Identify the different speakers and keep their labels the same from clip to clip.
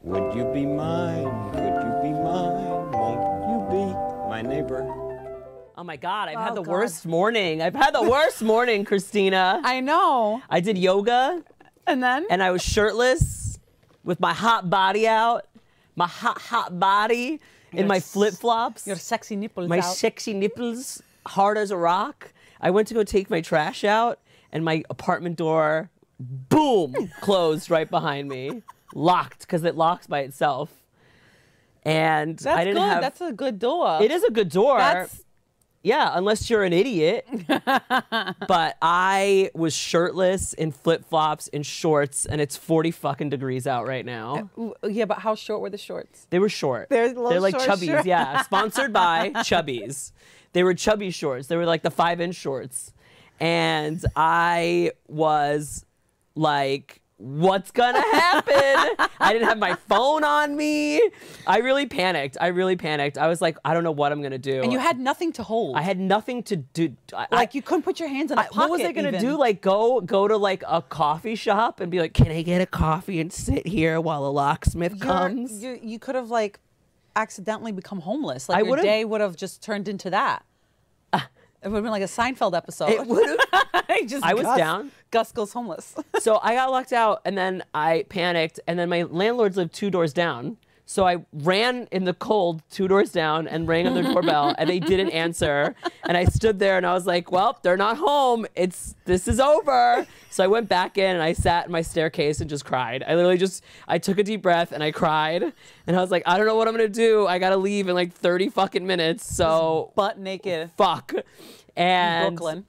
Speaker 1: Would you be mine? Could you be mine? Won't you be my neighbor?
Speaker 2: Oh my God, I've had the worst morning. I've had the worst morning, Christina.
Speaker 3: I know.
Speaker 2: I did yoga.
Speaker 3: And then?
Speaker 2: And I was shirtless with my hot body out. My hot body in my flip-flops.
Speaker 3: Your sexy nipples
Speaker 2: my
Speaker 3: out.
Speaker 2: sexy nipples, hard as a rock. I went to go take my trash out, and my apartment door, boom, closed right behind me. Locked, because it locks by itself. And
Speaker 3: That's
Speaker 2: I didn't
Speaker 3: good.
Speaker 2: have...
Speaker 3: That's a good door.
Speaker 2: It is a good door.
Speaker 3: That's...
Speaker 2: Yeah, unless you're an idiot. But I was shirtless in flip-flops and shorts, and it's 40 fucking degrees out right now.
Speaker 3: Yeah, but how short were the shorts?
Speaker 2: They were short.
Speaker 3: They're
Speaker 2: like
Speaker 3: short
Speaker 2: Chubbies,
Speaker 3: shorts.
Speaker 2: yeah. Sponsored by Chubbies. They were chubby shorts. They were like the 5-inch shorts. And I was like, what's gonna happen? I didn't have my phone on me. I really panicked. I was like, I don't know what I'm gonna do.
Speaker 3: And you had nothing to hold.
Speaker 2: I had nothing to do.
Speaker 3: Like you couldn't put your hands in a pocket.
Speaker 2: What was I gonna do? Like go to like a coffee shop and be like, can I get a coffee and sit here while a locksmith comes?
Speaker 3: You could have like accidentally become homeless. Like your
Speaker 2: would've-
Speaker 3: day would have just turned into that. It would have been like a Seinfeld episode.
Speaker 2: It would have. I was down.
Speaker 3: Gus goes homeless.
Speaker 2: So I got locked out, and then I panicked, and then my landlords lived 2 doors down. So I ran in the cold 2 doors down and rang on their doorbell, and they didn't answer. And I stood there, and I was like, well, they're not home. This is over. So I went back in, and I sat in my staircase and just cried. I literally I took a deep breath, and I cried. And I was like, I don't know what I'm going to do. I got to leave in like 30 fucking minutes. So
Speaker 3: butt naked.
Speaker 2: Fuck. And
Speaker 3: Brooklyn.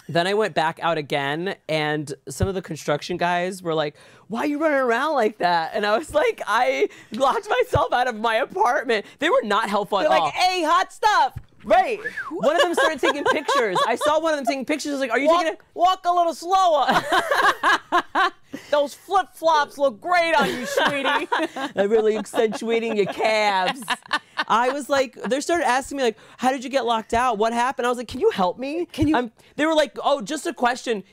Speaker 2: Then I went back out again, and some of the construction guys were like, why are you running around like that? And I was like, I locked myself out of my apartment. They were not helpful at all.
Speaker 3: They're like, hey, hot stuff.
Speaker 2: Right. One of them started taking pictures. I saw one of them taking pictures. I was like, are you taking it?
Speaker 3: Walk a little slower. Those flip-flops look great on you, sweetie.
Speaker 2: They're really accentuating your calves. I was like, they started asking me like, how did you get locked out? What happened? I was like, can you help me?
Speaker 3: Can you?
Speaker 2: They were like, oh, just a question.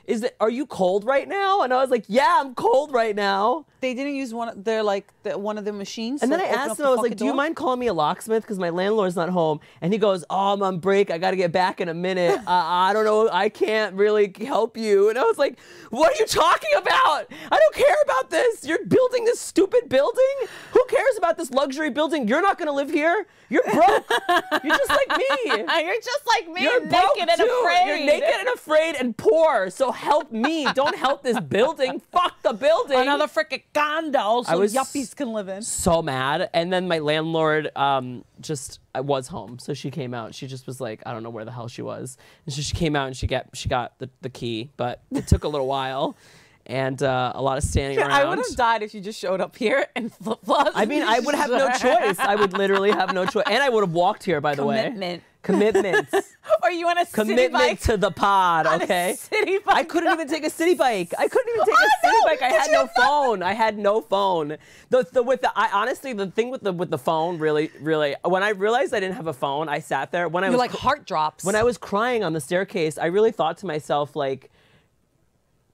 Speaker 2: Are you cold right now? And I was like, yeah, I'm cold right now.
Speaker 3: They didn't use one of the machines.
Speaker 2: And then I asked him, I was like, do you mind calling me a locksmith? Because my landlord's not home. And he goes, oh, I'm on break. I got to get back in a minute. I don't know. I can't really help you. And I was like, what are you talking about? I don't care about this. You're building this stupid building? Who cares about this luxury building? You're not going to live here. You're broke. You're just like me.
Speaker 3: You're just like me.
Speaker 2: You're
Speaker 3: naked and afraid.
Speaker 2: You're naked and afraid and poor. So help me. Don't help this building. Fuck the building.
Speaker 3: Another freaking condo so yuppies can live in.
Speaker 2: So mad. And then my landlord was home. So she came out. She just was like, I don't know where the hell she was. And so she came out and she got the key. But it took a little while. And a lot of standing around.
Speaker 3: I would have died if you just showed up here in flip-flops.
Speaker 2: I mean, I would have no choice. I would literally have no choice. And I would have walked here, by the way. Commitments.
Speaker 3: Or you on a
Speaker 2: Commitment
Speaker 3: city bike?
Speaker 2: to the pod, okay?
Speaker 3: On a city bike.
Speaker 2: I couldn't even take a city bike. I had no phone. I had no phone. Honestly, the thing with the phone really, when I realized I didn't have a phone, I sat there. You're
Speaker 3: like heart drops.
Speaker 2: When I was crying on the staircase, I really thought to myself, like,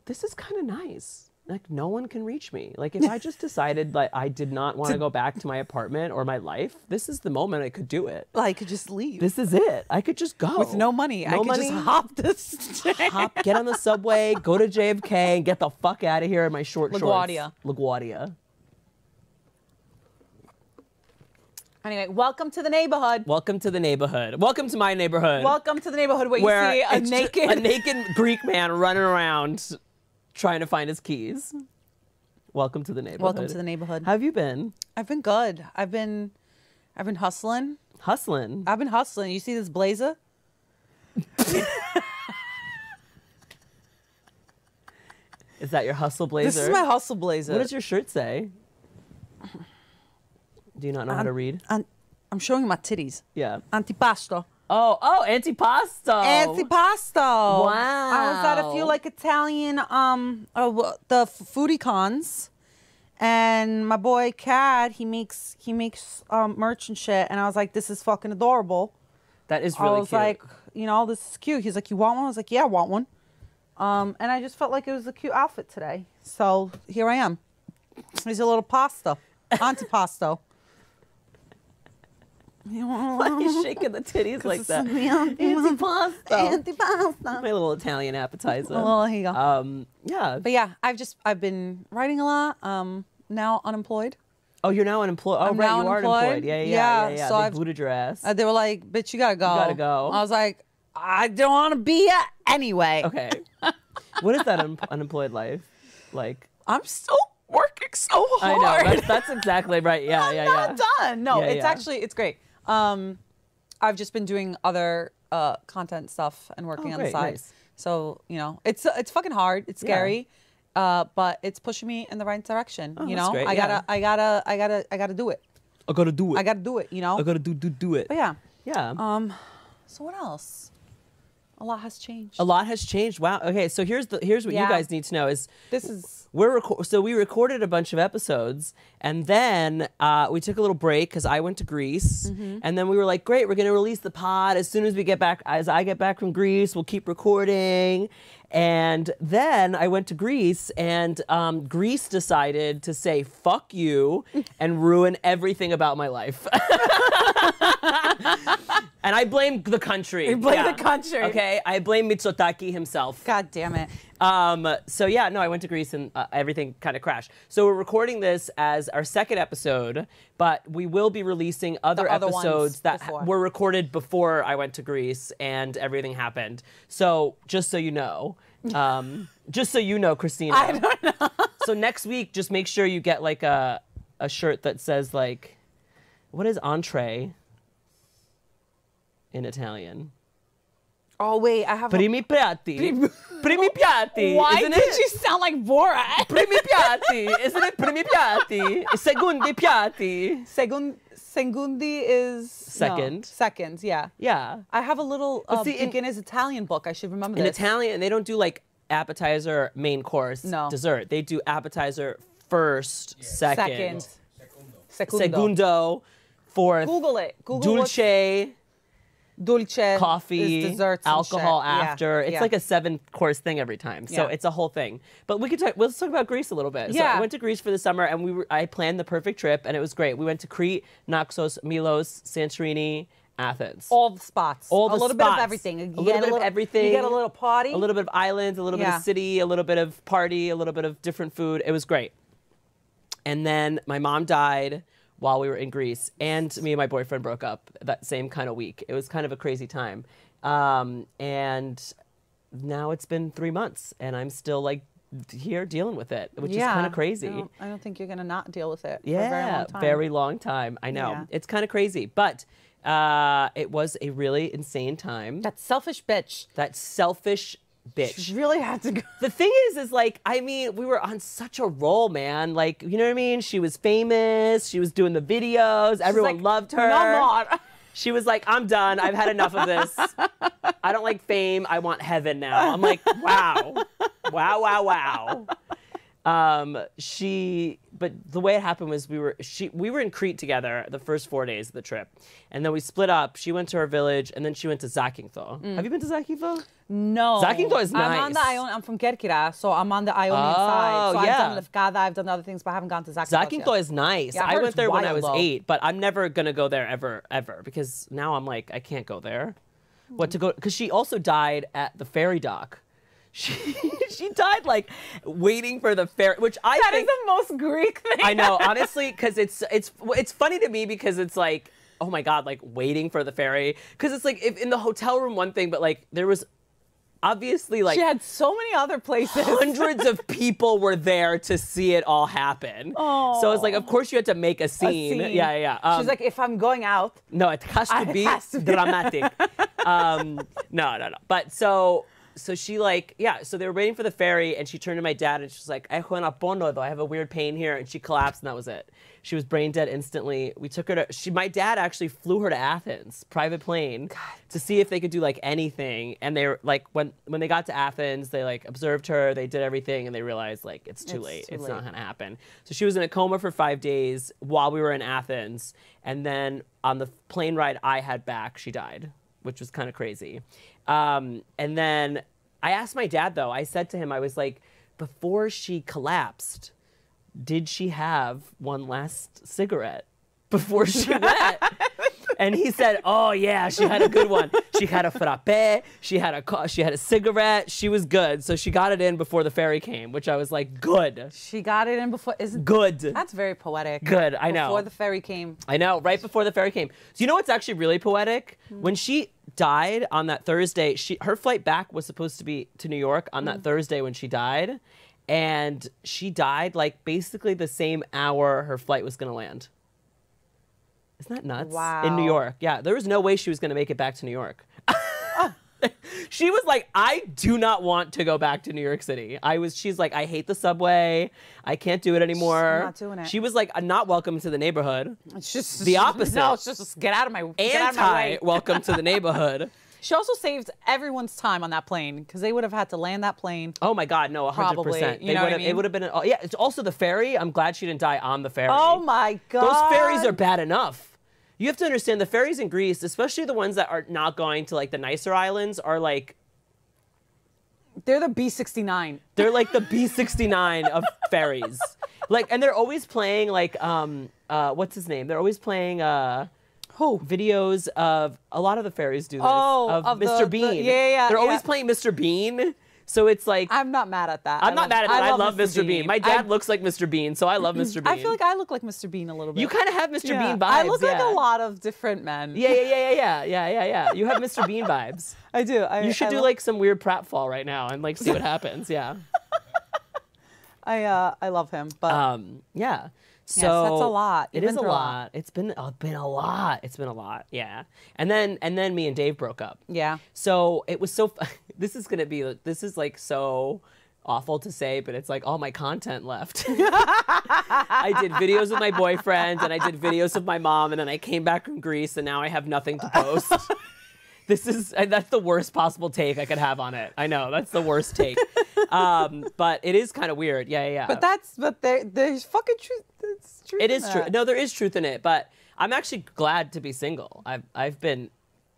Speaker 2: this is kind of nice. Like, no one can reach me. Like, if I just decided like I did not want to go back to my apartment or my life, this is the moment I could do it.
Speaker 3: I could just leave.
Speaker 2: This is it. I could just go.
Speaker 3: With no money. I could just hop this
Speaker 2: get on the subway, go to JFK, and get the fuck out of here in my shorts. LaGuardia.
Speaker 3: Anyway, welcome to the neighborhood.
Speaker 2: Welcome to the neighborhood. Welcome to my neighborhood.
Speaker 3: Welcome to the neighborhood where you see
Speaker 2: a naked Greek man running around trying to find his keys. Welcome to the neighborhood.
Speaker 3: Welcome to the neighborhood.
Speaker 2: How have you been?
Speaker 3: I've been good. I've been hustling.
Speaker 2: Hustling?
Speaker 3: I've been hustling. You see this blazer?
Speaker 2: Is that your hustle blazer?
Speaker 3: This is my hustle blazer.
Speaker 2: What does your shirt say? Do you not know how to read?
Speaker 3: I'm showing you my titties.
Speaker 2: Yeah.
Speaker 3: Antipasto.
Speaker 2: Oh, antipasto.
Speaker 3: Antipasto.
Speaker 2: Wow.
Speaker 3: I was at a few like Italian the foodie cons, and my boy Cad he makes merch and shit, and I was like, this is fucking adorable.
Speaker 2: That is really cute.
Speaker 3: I was like, you know, this is cute. He's like, you want one? I was like, yeah, I want one. And I just felt like it was a cute outfit today, so here I am. Here's a little pasta. Antipasto.
Speaker 2: Why are you shaking the titties like that?
Speaker 3: Antipasto. Antipasto.
Speaker 2: My little Italian appetizer.
Speaker 3: Oh, here you go.
Speaker 2: Yeah.
Speaker 3: But yeah, I've been writing a lot. Now unemployed.
Speaker 2: Oh, you're now unemployed. Oh,
Speaker 3: I'm
Speaker 2: right,
Speaker 3: now
Speaker 2: you are
Speaker 3: unemployed.
Speaker 2: unemployed. Yeah.
Speaker 3: Yeah, so
Speaker 2: they
Speaker 3: I've-
Speaker 2: booted your ass.
Speaker 3: They were like, "Bitch, you gotta go."
Speaker 2: You gotta go.
Speaker 3: I was like, "I don't want to be here anyway."
Speaker 2: Okay. What is that unemployed life like?
Speaker 3: I'm still working so
Speaker 2: I
Speaker 3: hard.
Speaker 2: know. That's exactly right. Yeah,
Speaker 3: I'm
Speaker 2: yeah,
Speaker 3: not done. No,
Speaker 2: Yeah,
Speaker 3: it's
Speaker 2: yeah.
Speaker 3: actually it's great. I've just been doing other content stuff and working on the
Speaker 2: great,
Speaker 3: side.
Speaker 2: nice.
Speaker 3: So it's fucking hard. It's scary, but it's pushing me in the right direction.
Speaker 2: Oh,
Speaker 3: you
Speaker 2: that's
Speaker 3: know,
Speaker 2: great,
Speaker 3: I
Speaker 2: yeah.
Speaker 3: gotta do it.
Speaker 2: I gotta do it.
Speaker 3: I gotta do it. You know.
Speaker 2: I gotta do it.
Speaker 3: But yeah.
Speaker 2: Yeah.
Speaker 3: So what else? A lot has changed.
Speaker 2: A lot has changed. Wow. Okay, so here's what you
Speaker 3: Yeah.
Speaker 2: guys need to know is
Speaker 3: This is
Speaker 2: so we recorded a bunch of episodes, and then we took a little break because I went to Greece, and then we were like, great, we're gonna release the pod as soon as we get back. As I get back from Greece, we'll keep recording. And then I went to Greece, and Greece decided to say fuck you and ruin everything about my life. And I blame the country.
Speaker 3: You blame the country.
Speaker 2: Okay, I blame Mitsotakis himself.
Speaker 3: God damn it.
Speaker 2: So yeah, no, I went to Greece and everything kind of crashed. So we're recording this as our second episode, but we will be releasing other
Speaker 3: other ones
Speaker 2: episodes that
Speaker 3: before.
Speaker 2: were recorded before I went to Greece and everything happened. So just so you know, Christina.
Speaker 3: I don't know.
Speaker 2: So next week, just make sure you get like a shirt that says like, what is entree in Italian?
Speaker 3: Oh wait, I have.
Speaker 2: Primi piatti. Primi piatti.
Speaker 3: Why
Speaker 2: isn't
Speaker 3: did
Speaker 2: it?
Speaker 3: you sound like Borat?
Speaker 2: Primi piatti. Isn't it primi piatti? Secondi piatti.
Speaker 3: Segundi is
Speaker 2: Second.
Speaker 3: No, seconds, yeah.
Speaker 2: Yeah.
Speaker 3: I have a little
Speaker 2: see, in-
Speaker 3: beginner's Italian book. I should remember
Speaker 2: In
Speaker 3: this.
Speaker 2: Italian, they don't do like appetizer, main course,
Speaker 3: No.
Speaker 2: dessert. They do appetizer first, second,
Speaker 3: Secundo.
Speaker 2: segundo, fourth,
Speaker 3: Google it. Google what
Speaker 2: dulce,
Speaker 3: dulce
Speaker 2: coffee,
Speaker 3: is desserts and
Speaker 2: alcohol
Speaker 3: shit. Yeah,
Speaker 2: after. It's
Speaker 3: yeah.
Speaker 2: like a 7-course thing every time. So
Speaker 3: Yeah.
Speaker 2: it's a whole thing. But let's talk about Greece a little bit. So
Speaker 3: Yeah.
Speaker 2: I went to Greece for the summer and I planned the perfect trip and it was great. We went to Crete, Naxos, Milos, Santorini, Athens.
Speaker 3: all the spots.
Speaker 2: All the
Speaker 3: a little bit
Speaker 2: spots.
Speaker 3: of everything. You
Speaker 2: A
Speaker 3: get
Speaker 2: little bit of everything.
Speaker 3: You get a little party.
Speaker 2: A little bit of islands, a little bit
Speaker 3: Yeah.
Speaker 2: of city, a little bit of party, a little bit of different food. It was great. And then my mom died while we were in Greece, and me and my boyfriend broke up that same kind of week. It was kind of a crazy time. And now it's been 3 months, and I'm still like here dealing with it, which is kind of crazy.
Speaker 3: I don't think you're gonna not deal with it.
Speaker 2: Yeah,
Speaker 3: for a very long time.
Speaker 2: very long time. I know.
Speaker 3: Yeah.
Speaker 2: It's kind of crazy, but it was a really insane time.
Speaker 3: That selfish bitch.
Speaker 2: That selfish bitch.
Speaker 3: She really had to go.
Speaker 2: The thing is like, I mean, we were on such a roll, man. Like, you know what I mean? She was famous. She was doing the videos. Everyone
Speaker 3: like,
Speaker 2: loved her.
Speaker 3: No more.
Speaker 2: She was like, I'm done. I've had enough of this. I don't like fame. I want heaven now. I'm like, wow. Wow, wow, wow. But the way it happened was we were in Crete together the first 4 days of the trip. And then we split up. She went to her village and then she went to Zakynthos. Have you been to Zakynthos?
Speaker 3: No.
Speaker 2: Zakynthos is
Speaker 3: I'm on the
Speaker 2: nice.
Speaker 3: Ionian. I'm from Kerkira, so I'm on the Ionian side. So
Speaker 2: yeah.
Speaker 3: I've done Lefkada, I've done other things, but I haven't gone to Zakynthos.
Speaker 2: Zakynthos is nice.
Speaker 3: Yeah, I
Speaker 2: I
Speaker 3: heard
Speaker 2: went
Speaker 3: it's
Speaker 2: there when I
Speaker 3: wild,
Speaker 2: was
Speaker 3: though.
Speaker 2: 8, but I'm never gonna go there ever because now I'm like, I can't go there. What to go? Because she also died at the ferry dock. She died like waiting for the ferry, which I
Speaker 3: That
Speaker 2: think
Speaker 3: is the most Greek thing.
Speaker 2: I know, honestly, because it's funny to me because it's like, oh my god, like waiting for the ferry. Because it's like if in the hotel room one thing, but like there was obviously like
Speaker 3: She had so many other places.
Speaker 2: hundreds of people were there to see it all happen.
Speaker 3: Oh.
Speaker 2: So it's like, of course you had to make a scene. Yeah.
Speaker 3: She's like, if I'm going out,
Speaker 2: no, it has to
Speaker 3: It
Speaker 2: be
Speaker 3: has to be.
Speaker 2: dramatic. No. But so she like, yeah, so they were waiting for the ferry and she turned to my dad and she's like, I have a weird pain here. And she collapsed and that was it. She was brain dead instantly. We took her to, my dad actually flew her to Athens, private plane, to see if they could do like anything. And they were like, when they got to Athens, they like observed her, they did everything and they realized like, it's too late. It's not gonna happen. So she was in a coma for 5 days while we were in Athens. And then on the plane ride I had back, she died, which was kind of crazy. And then I asked my dad though, I said to him, I was like, before she collapsed, did she have one last cigarette before she went? And he said, oh yeah, she had a good one. She had a frappe, she had a cigarette, she was good. So she got it in before the ferry came, which I was like, good.
Speaker 3: She got it in before, isn't
Speaker 2: Good.
Speaker 3: That's very poetic.
Speaker 2: Good, I know.
Speaker 3: Before the ferry came.
Speaker 2: I know, right before the ferry came. So you know what's actually really poetic? When she died on that Thursday, her flight back was supposed to be to New York on that Thursday when she died. And she died like basically the same hour her flight was going to land. Isn't that nuts?
Speaker 3: Wow.
Speaker 2: In New York. Yeah, there was no way she was going to make it back to New York. She was like, I do not want to go back to New York City. She's like, I hate the subway. I can't do it anymore.
Speaker 3: I'm not doing it.
Speaker 2: She was like, I'm not welcome to the neighborhood.
Speaker 3: It's just
Speaker 2: The opposite.
Speaker 3: No, it's just get out of my way.
Speaker 2: Welcome to the neighborhood.
Speaker 3: She also saved everyone's time on that plane because they would have had to land that plane.
Speaker 2: Oh my God, no, 100%.
Speaker 3: Probably, you know what I mean?
Speaker 2: It would have been, yeah, it's also the ferry. I'm glad she didn't die on the ferry.
Speaker 3: Oh my God.
Speaker 2: Those ferries are bad enough. You have to understand the ferries in Greece, especially the ones that are not going to like the nicer islands, are like,
Speaker 3: they're the B-69.
Speaker 2: they're like the B-69 of ferries. Like, and they're always playing like, what's his name? They're always playing, videos of, a lot of the ferries do this, of Mr. Bean.
Speaker 3: yeah.
Speaker 2: They're always playing Mr. Bean. So it's like,
Speaker 3: I'm not mad at that.
Speaker 2: I'm not mad at that. I love Mr. Bean. My dad
Speaker 3: I
Speaker 2: looks like Mr. Bean, so I love Mr. Bean.
Speaker 3: I feel like I look like Mr. Bean a little bit.
Speaker 2: You kind of have Mr.
Speaker 3: Yeah.
Speaker 2: Bean vibes.
Speaker 3: I look like
Speaker 2: yeah.
Speaker 3: a lot of different men.
Speaker 2: Yeah. You have Mr. Bean vibes.
Speaker 3: I do.
Speaker 2: You should do like some weird pratfall right now and like see what happens. Yeah.
Speaker 3: I love him, but
Speaker 2: yeah. So
Speaker 3: yes, that's a lot.
Speaker 2: It is a lot. It's been a lot. It's been a lot. Yeah. And then me and Dave broke up.
Speaker 3: yeah.
Speaker 2: So it was so. This is like so awful to say, but it's like all my content left. I did videos with my boyfriend, and I did videos with my mom, and then I came back from Greece, and now I have nothing to post. That's the worst possible take I could have on it. I know that's the worst take, but it is kind of weird. Yeah.
Speaker 3: But there's fucking truth. There's truth.
Speaker 2: It is true. No, there is truth in it, but I'm actually glad to be single. I've been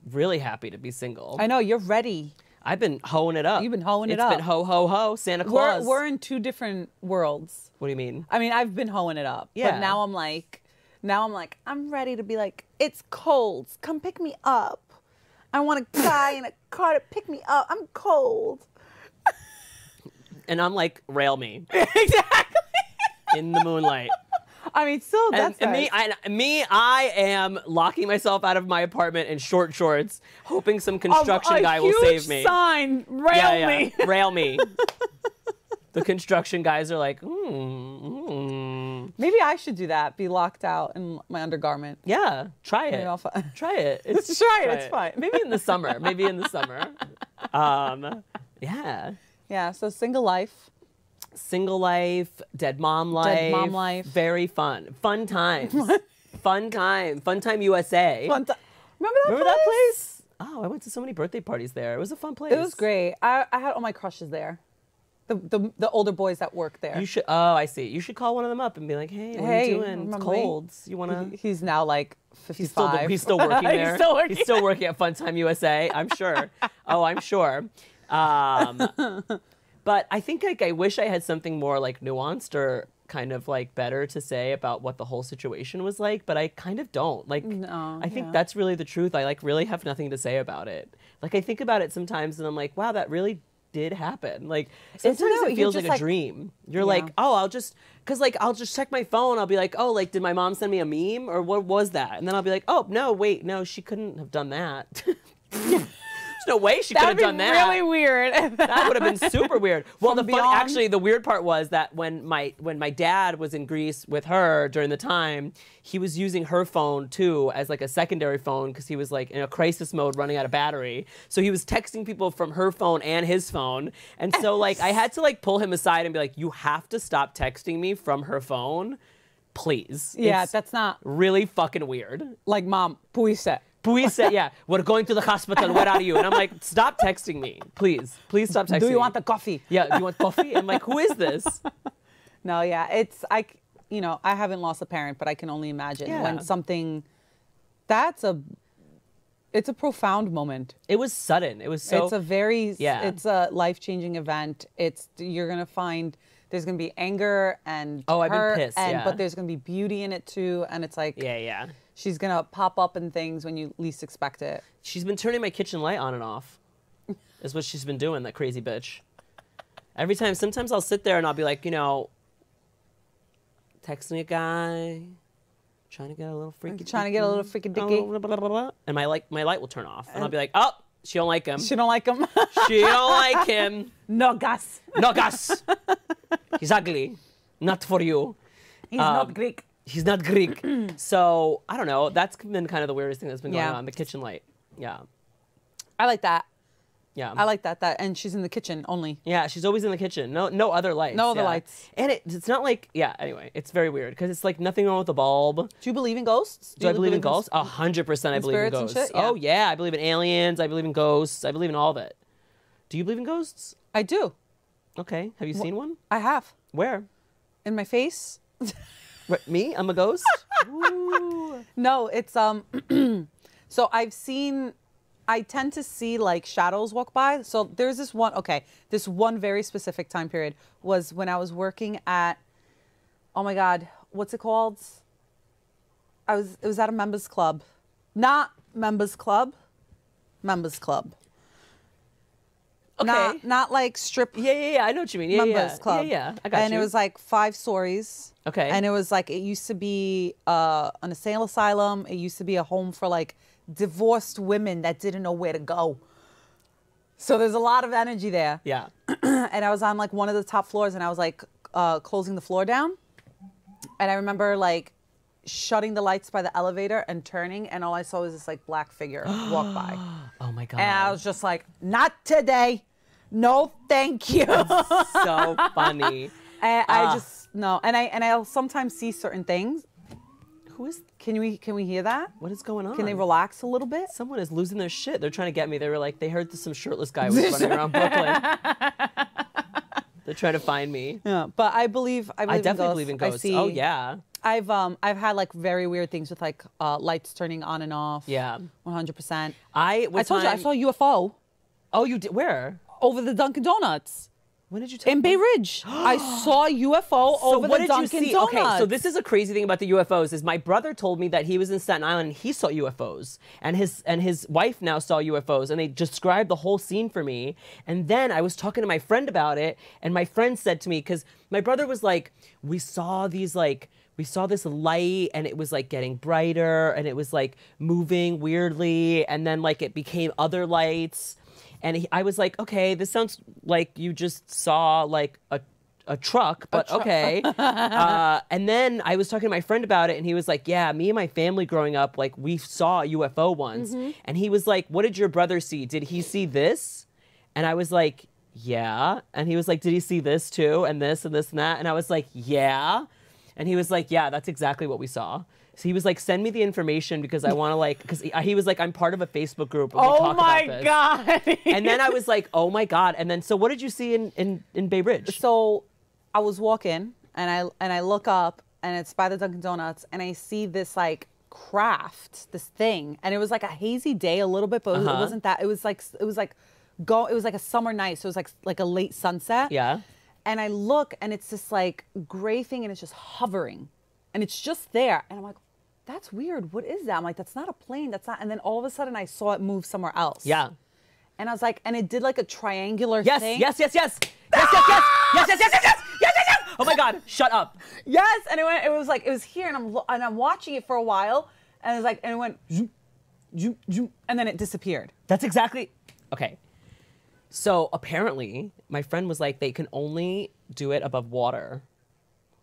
Speaker 2: really happy to be single.
Speaker 3: I know you're ready.
Speaker 2: I've been hoeing it up.
Speaker 3: You've been hoeing it up.
Speaker 2: It's been ho, ho, ho, Santa Claus.
Speaker 3: We're in two different worlds.
Speaker 2: What do you mean?
Speaker 3: I mean, I've been hoeing it up.
Speaker 2: Yeah.
Speaker 3: But now I'm like, I'm ready to be like, it's cold. Come pick me up. I want a guy in a car to pick me up. I'm cold.
Speaker 2: And I'm like, rail me.
Speaker 3: Exactly.
Speaker 2: In the moonlight.
Speaker 3: I mean, still, that's
Speaker 2: And I am locking myself out of my apartment in short shorts, hoping some construction guy will save me.
Speaker 3: Sign, rail me.
Speaker 2: Rail me. The construction guys are like,
Speaker 3: Maybe I should do that. Be locked out in my undergarment.
Speaker 2: yeah, try it.
Speaker 3: Maybe I'll
Speaker 2: Try it.
Speaker 3: Let's try it. It's fine.
Speaker 2: Maybe in the summer. Yeah.
Speaker 3: Yeah. So single life.
Speaker 2: Single life, dead mom life. Very fun. Fun times. Fun time USA.
Speaker 3: Remember
Speaker 2: Remember that place? Oh, I went to so many birthday parties there. It was a fun place.
Speaker 3: It was great. I had all my crushes there. The older boys that work there.
Speaker 2: You should. Oh, I see. You should call one of them up and be like, "Hey, what are you doing? It's cold. You wanna?"
Speaker 3: He's now like 55.
Speaker 2: He's still working there.
Speaker 3: He's still working
Speaker 2: at Fun Time USA. I'm sure. Oh, I'm sure. But I think like I wish I had something more like nuanced or kind of like better to say about what the whole situation was like, but I kind of don't. Like,
Speaker 3: No,
Speaker 2: I think that's really the truth. I like really have nothing to say about it. Like I think about it sometimes and I'm like, wow, that really did happen. Like sometimes it feels like a dream. You're like, oh, I'll just check my phone. I'll be like, oh, like did my mom send me a meme or what was that? And then I'll be like, oh no, wait, no, she couldn't have done that. There's no way she could have done that.
Speaker 3: That would be really weird.
Speaker 2: That would have been super weird. Well, actually, the weird part was that when my dad was in Greece with her during the time, he was using her phone too as like a secondary phone because he was like in a crisis mode, running out of battery. So he was texting people from her phone and his phone, and so like I had to like pull him aside and be like, "You have to stop texting me from her phone, please."
Speaker 3: Yeah,
Speaker 2: it's
Speaker 3: that's not
Speaker 2: really fucking weird.
Speaker 3: like, Mom, puise.
Speaker 2: Puise, yeah, we're going to the hospital. Where are you? And I'm like, stop texting me, please. Please stop texting me.
Speaker 3: Do you want the coffee?
Speaker 2: Yeah, do you want coffee? I'm like, who is this?
Speaker 3: No, yeah, I haven't lost a parent, but I can only imagine when something, it's a profound moment.
Speaker 2: It was sudden. It was so.
Speaker 3: It's a life-changing event. You're gonna find there's gonna be anger and
Speaker 2: Oh, I've been
Speaker 3: hurt,
Speaker 2: pissed,
Speaker 3: and
Speaker 2: yeah.
Speaker 3: but there's gonna be beauty in it too, and it's like
Speaker 2: Yeah.
Speaker 3: she's gonna pop up in things when you least expect it.
Speaker 2: She's been turning my kitchen light on and off. Is what she's been doing, that crazy bitch. Every time, sometimes I'll sit there and I'll be like, you know, texting a guy, trying to get a little freaky.
Speaker 3: dicky.
Speaker 2: And my light will turn off, and I'll be like, oh, she don't like him.
Speaker 3: She don't like him.
Speaker 2: She don't like him.
Speaker 3: No, Gus.
Speaker 2: No, Gus. He's ugly. Not for you.
Speaker 3: He's not Greek.
Speaker 2: He's not Greek. So I don't know. That's been kind of the weirdest thing that's been going
Speaker 3: Yeah.
Speaker 2: on. The kitchen light. Yeah.
Speaker 3: I like that.
Speaker 2: Yeah.
Speaker 3: I like that. And she's in the kitchen only.
Speaker 2: Yeah, she's always in the kitchen. No other lights.
Speaker 3: No other lights.
Speaker 2: And it's not like, yeah, anyway, it's very weird because it's like nothing wrong with the bulb.
Speaker 3: Do you believe in ghosts?
Speaker 2: Do I believe in ghosts? 100% I believe in
Speaker 3: spirits and
Speaker 2: ghosts.
Speaker 3: shit? Yeah.
Speaker 2: Oh, yeah, I believe in aliens. I believe in ghosts. I believe in all of it. Do you believe in ghosts?
Speaker 3: I do.
Speaker 2: Okay. Have you seen one?
Speaker 3: I have.
Speaker 2: Where?
Speaker 3: In my face.
Speaker 2: What, me? I'm a ghost? Ooh.
Speaker 3: No, it's so I tend to see like shadows walk by. So there's this one very specific time period was when I was working at, oh my God, what's it called? It was at a members club. Not members club. Members club.
Speaker 2: Okay.
Speaker 3: Not like strip
Speaker 2: Yeah. I know what you mean. Yeah,
Speaker 3: members club.
Speaker 2: Yeah. I got you.
Speaker 3: And it was like 5 stories.
Speaker 2: Okay.
Speaker 3: And it was like, it used to be an insane asylum. It used to be a home for like divorced women that didn't know where to go. So there's a lot of energy there.
Speaker 2: Yeah.
Speaker 3: And I was on like one of the top floors, and I was like closing the floor down. And I remember like shutting the lights by the elevator and turning, and all I saw was this like black figure walk by.
Speaker 2: Oh my God.
Speaker 3: And I was just like, not today. No, thank you.
Speaker 2: so funny.
Speaker 3: And I just no, and I'll sometimes see certain things.
Speaker 2: Who is?
Speaker 3: Can we hear that?
Speaker 2: What is going on?
Speaker 3: Can they relax a little bit?
Speaker 2: Someone is losing their shit. They're trying to get me. They were like, they heard some shirtless guy was running around Brooklyn. They're trying to find me.
Speaker 3: Yeah, but I
Speaker 2: definitely believe in ghosts. Oh yeah.
Speaker 3: I've had like very weird things with like lights turning on and off.
Speaker 2: Yeah.
Speaker 3: 100%.
Speaker 2: I
Speaker 3: told you I saw a UFO
Speaker 2: Oh, you did? Where?
Speaker 3: over the Dunkin' Donuts.
Speaker 2: When did you tell
Speaker 3: In
Speaker 2: me?
Speaker 3: Bay Ridge. I saw a UFO over the Dunkin' Donuts.
Speaker 2: Okay, so this is a crazy thing about the UFOs is my brother told me that he was in Staten Island and he saw UFOs, and his wife now saw UFOs, and they described the whole scene for me. And then I was talking to my friend about it, and my friend said to me, because my brother was like, we saw this light, and it was like getting brighter, and it was like moving weirdly, and then like it became other lights. And I was like, okay, this sounds like you just saw like a truck, but okay. And then I was talking to my friend about it, and he was like, yeah, me and my family growing up, like we saw a UFO once. And he was like, what did your brother see? Did he see this? And I was like, yeah. And he was like, did he see this too? And this and this and that? And I was like, yeah. And he was like, yeah, that's exactly what we saw. So he was like, send me the information because I want to like, because he was like, I'm part of a Facebook group. And we talk about this.
Speaker 3: God.
Speaker 2: And then I was like, oh my God. And then, so what did you see in Bay Ridge?
Speaker 3: So I was walking, and I look up, and it's by the Dunkin' Donuts, and I see this like craft, this thing, and it was like a hazy day a little bit, but it wasn't that. It was like a summer night, so it was like a late sunset.
Speaker 2: Yeah.
Speaker 3: And I look, and it's this like gray thing, and it's just hovering, and it's just there, and I'm like, that's weird. What is that? I'm like, that's not a plane. That's not. And then all of a sudden, I saw it move somewhere else.
Speaker 2: Yeah.
Speaker 3: And I was like, and it did like a triangular thing.
Speaker 2: Yes. Oh my God, shut up.
Speaker 3: Yes, and it was here, and I'm watching it for a while, and it went, zoom, zoom, zoom, and then it disappeared.
Speaker 2: That's exactly, okay. So apparently, my friend was like, they can only do it above water.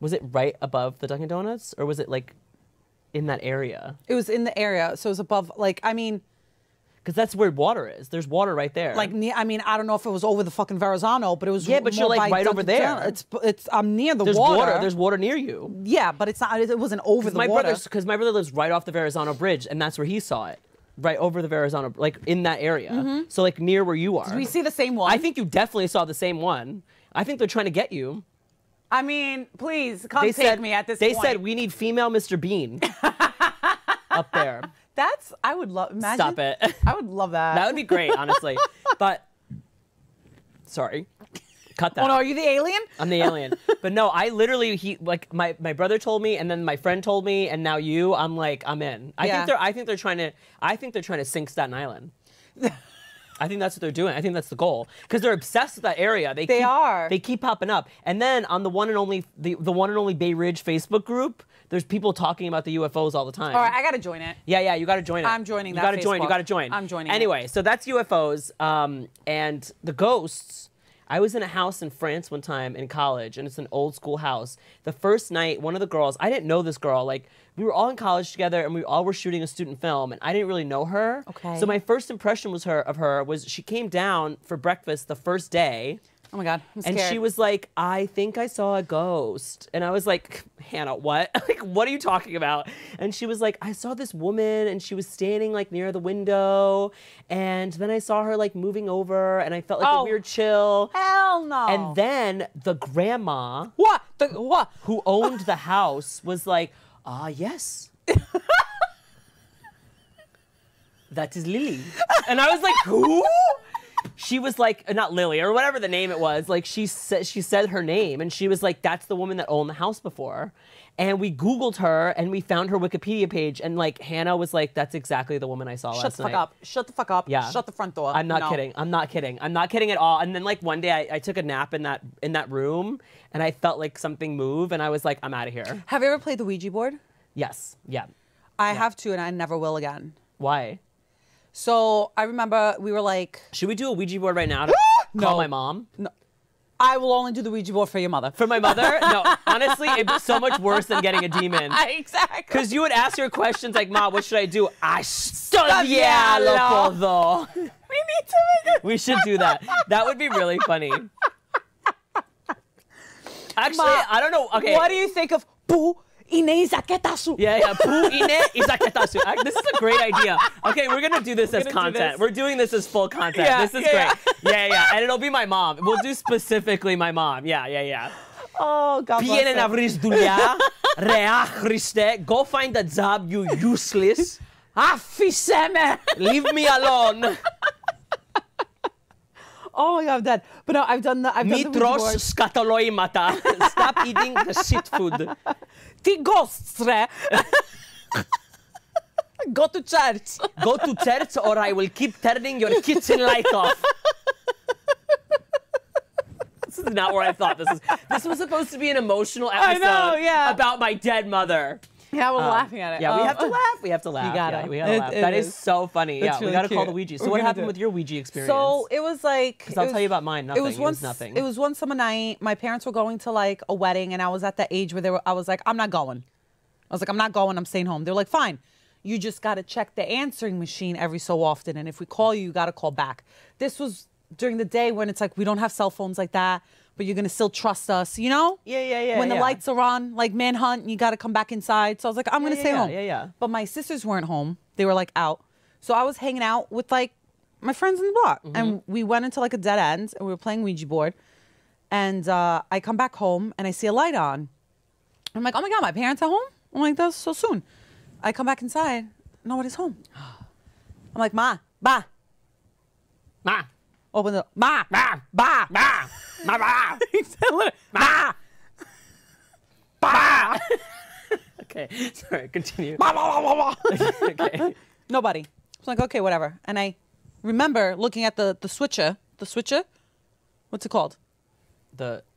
Speaker 2: Was it right above the Dunkin' Donuts, or was it like in that area?
Speaker 3: It was in the area, so it was above, like, I mean,
Speaker 2: because that's where water is. There's water right there.
Speaker 3: like, I mean, I don't know if it was over the fucking Verrazano, but it was.
Speaker 2: Yeah, but you're
Speaker 3: more
Speaker 2: like
Speaker 3: by
Speaker 2: right over
Speaker 3: Dunkin'
Speaker 2: there.
Speaker 3: Donuts. I'm near the
Speaker 2: There's
Speaker 3: water.
Speaker 2: There's water near you.
Speaker 3: Yeah, but it's not. It wasn't over the water.
Speaker 2: Because my brother lives right off the Verrazano Bridge, and that's where he saw it. Right over the Verrazano, like in that area. So like near where you are.
Speaker 3: Did we see the same one?
Speaker 2: I think you definitely saw the same one. I think they're trying to get you.
Speaker 3: I mean, please come take me at this
Speaker 2: They
Speaker 3: point.
Speaker 2: said we need female Mr. Bean up there.
Speaker 3: I would love. Imagine.
Speaker 2: Stop it.
Speaker 3: I would love that.
Speaker 2: That would be great, honestly. But sorry. Cut that.
Speaker 3: Oh no, are you the alien?
Speaker 2: I'm the alien. But no, I literally my brother told me, and then my friend told me, and now you. I'm like, I'm in. I think they're trying to sink Staten Island. I think that's what they're doing. I think that's the goal because they're obsessed with that area. They keep popping up, and then on the one and only Bay Ridge Facebook group, there's people talking about the UFOs all the time.
Speaker 3: All right, I gotta join it.
Speaker 2: Yeah, you gotta join it.
Speaker 3: I'm joining that.
Speaker 2: You gotta join.
Speaker 3: I'm joining.
Speaker 2: Anyway, so that's UFOs, and the ghosts. I was in a house in France one time in college, and it's an old school house. The first night, one of the girls, I didn't know this girl. Like, we were all in college together, and we all were shooting a student film, and I didn't really know her.
Speaker 3: Okay.
Speaker 2: So my first impression of her was she came down for breakfast the first day.
Speaker 3: Oh my God, I'm scared.
Speaker 2: And she was like, I think I saw a ghost. And I was like, Hannah, what? Like, what are you talking about? And she was like, I saw this woman and she was standing like near the window. And then I saw her like moving over and I felt like a weird chill.
Speaker 3: Hell no.
Speaker 2: And then the grandma
Speaker 3: what?
Speaker 2: who owned the house was like, yes. That is Lily. And I was like, who? She was like, not Lily or whatever the name it was. Like she said her name and she was like, that's the woman that owned the house before. And we Googled her and we found her Wikipedia page and like Hannah was like, that's exactly the woman I saw last night.
Speaker 3: Shut the fuck up. Shut the fuck up.
Speaker 2: Yeah.
Speaker 3: Shut the front door.
Speaker 2: I'm not kidding. I'm not kidding. I'm not kidding at all. And then like one day I took a nap in that room and I felt like something move and I was like, I'm out of here.
Speaker 3: Have you ever played the Ouija board?
Speaker 2: Yes. Yeah.
Speaker 3: I have to and I never will again.
Speaker 2: Why?
Speaker 3: So I remember we were like,
Speaker 2: should we do a Ouija board right now to call my mom?
Speaker 3: No. I will only do the Ouija board for your mother.
Speaker 2: For my mother? No, honestly, it's so much worse than getting a demon.
Speaker 3: Exactly.
Speaker 2: Because you would ask her questions like, Ma, what should I do? Todo.
Speaker 3: We need to make it.
Speaker 2: We should do that. That would be really funny. Actually,
Speaker 3: Ma,
Speaker 2: I don't know. Okay.
Speaker 3: What do you think of Pu Ine Izaketasu?
Speaker 2: Yeah. Pu Ine Izaketasu. This is a great idea. Okay, we're going to do this as content. We're doing this as full content.
Speaker 3: Yeah,
Speaker 2: this is great. Yeah. And it'll be my mom. We'll do specifically my mom. Yeah.
Speaker 3: Oh, God bless
Speaker 2: Piene navris dulia, rea Christe, go find a job, you useless.
Speaker 3: Afiseme.
Speaker 2: Leave me alone.
Speaker 3: Oh my God, I'm dead. But no, I've done the Ouija board.
Speaker 2: Mitros skatoloi mata. Stop eating the shit food.
Speaker 3: Ti gostre. Go to church.
Speaker 2: Go to church or I will keep turning your kitchen light off. This is not where I thought this was. This was supposed to be an emotional episode about my dead mother.
Speaker 3: Yeah, we're laughing at it.
Speaker 2: Yeah, we have to laugh. We have to laugh.
Speaker 3: You gotta.
Speaker 2: We gotta laugh. That is so funny.
Speaker 3: It's really
Speaker 2: we gotta
Speaker 3: cute.
Speaker 2: call the Ouija. So
Speaker 3: We're
Speaker 2: what
Speaker 3: gonna
Speaker 2: happened with your Ouija experience?
Speaker 3: So it was like.
Speaker 2: Because I'll tell you about mine. Nothing.
Speaker 3: It was
Speaker 2: nothing.
Speaker 3: It was one summer night. My parents were going to like a wedding, and I was at the age where I was like, I'm not going. I was like, I'm not going. I'm staying home. They were like, fine. You just gotta check the answering machine every so often, and if we call you, you gotta call back. This was during the day when it's like we don't have cell phones like that, but you're gonna still trust us, you know?
Speaker 2: Yeah.
Speaker 3: When the lights are on, like manhunt, you gotta come back inside. So I was like, I'm gonna stay home.
Speaker 2: Yeah.
Speaker 3: But my sisters weren't home. They were like out. So I was hanging out with like my friends in the block. And we went into like a dead end and we were playing Ouija board. And I come back home and I see a light on. I'm like, oh my God, my parents are home? I'm like, that's so soon. I come back inside, nobody's home. I'm like, Ma. Open the Ma.
Speaker 2: Okay, sorry, continue.
Speaker 3: Okay. Nobody. I was like, okay, whatever. And I remember looking at the switcher. The switcher? What's it called?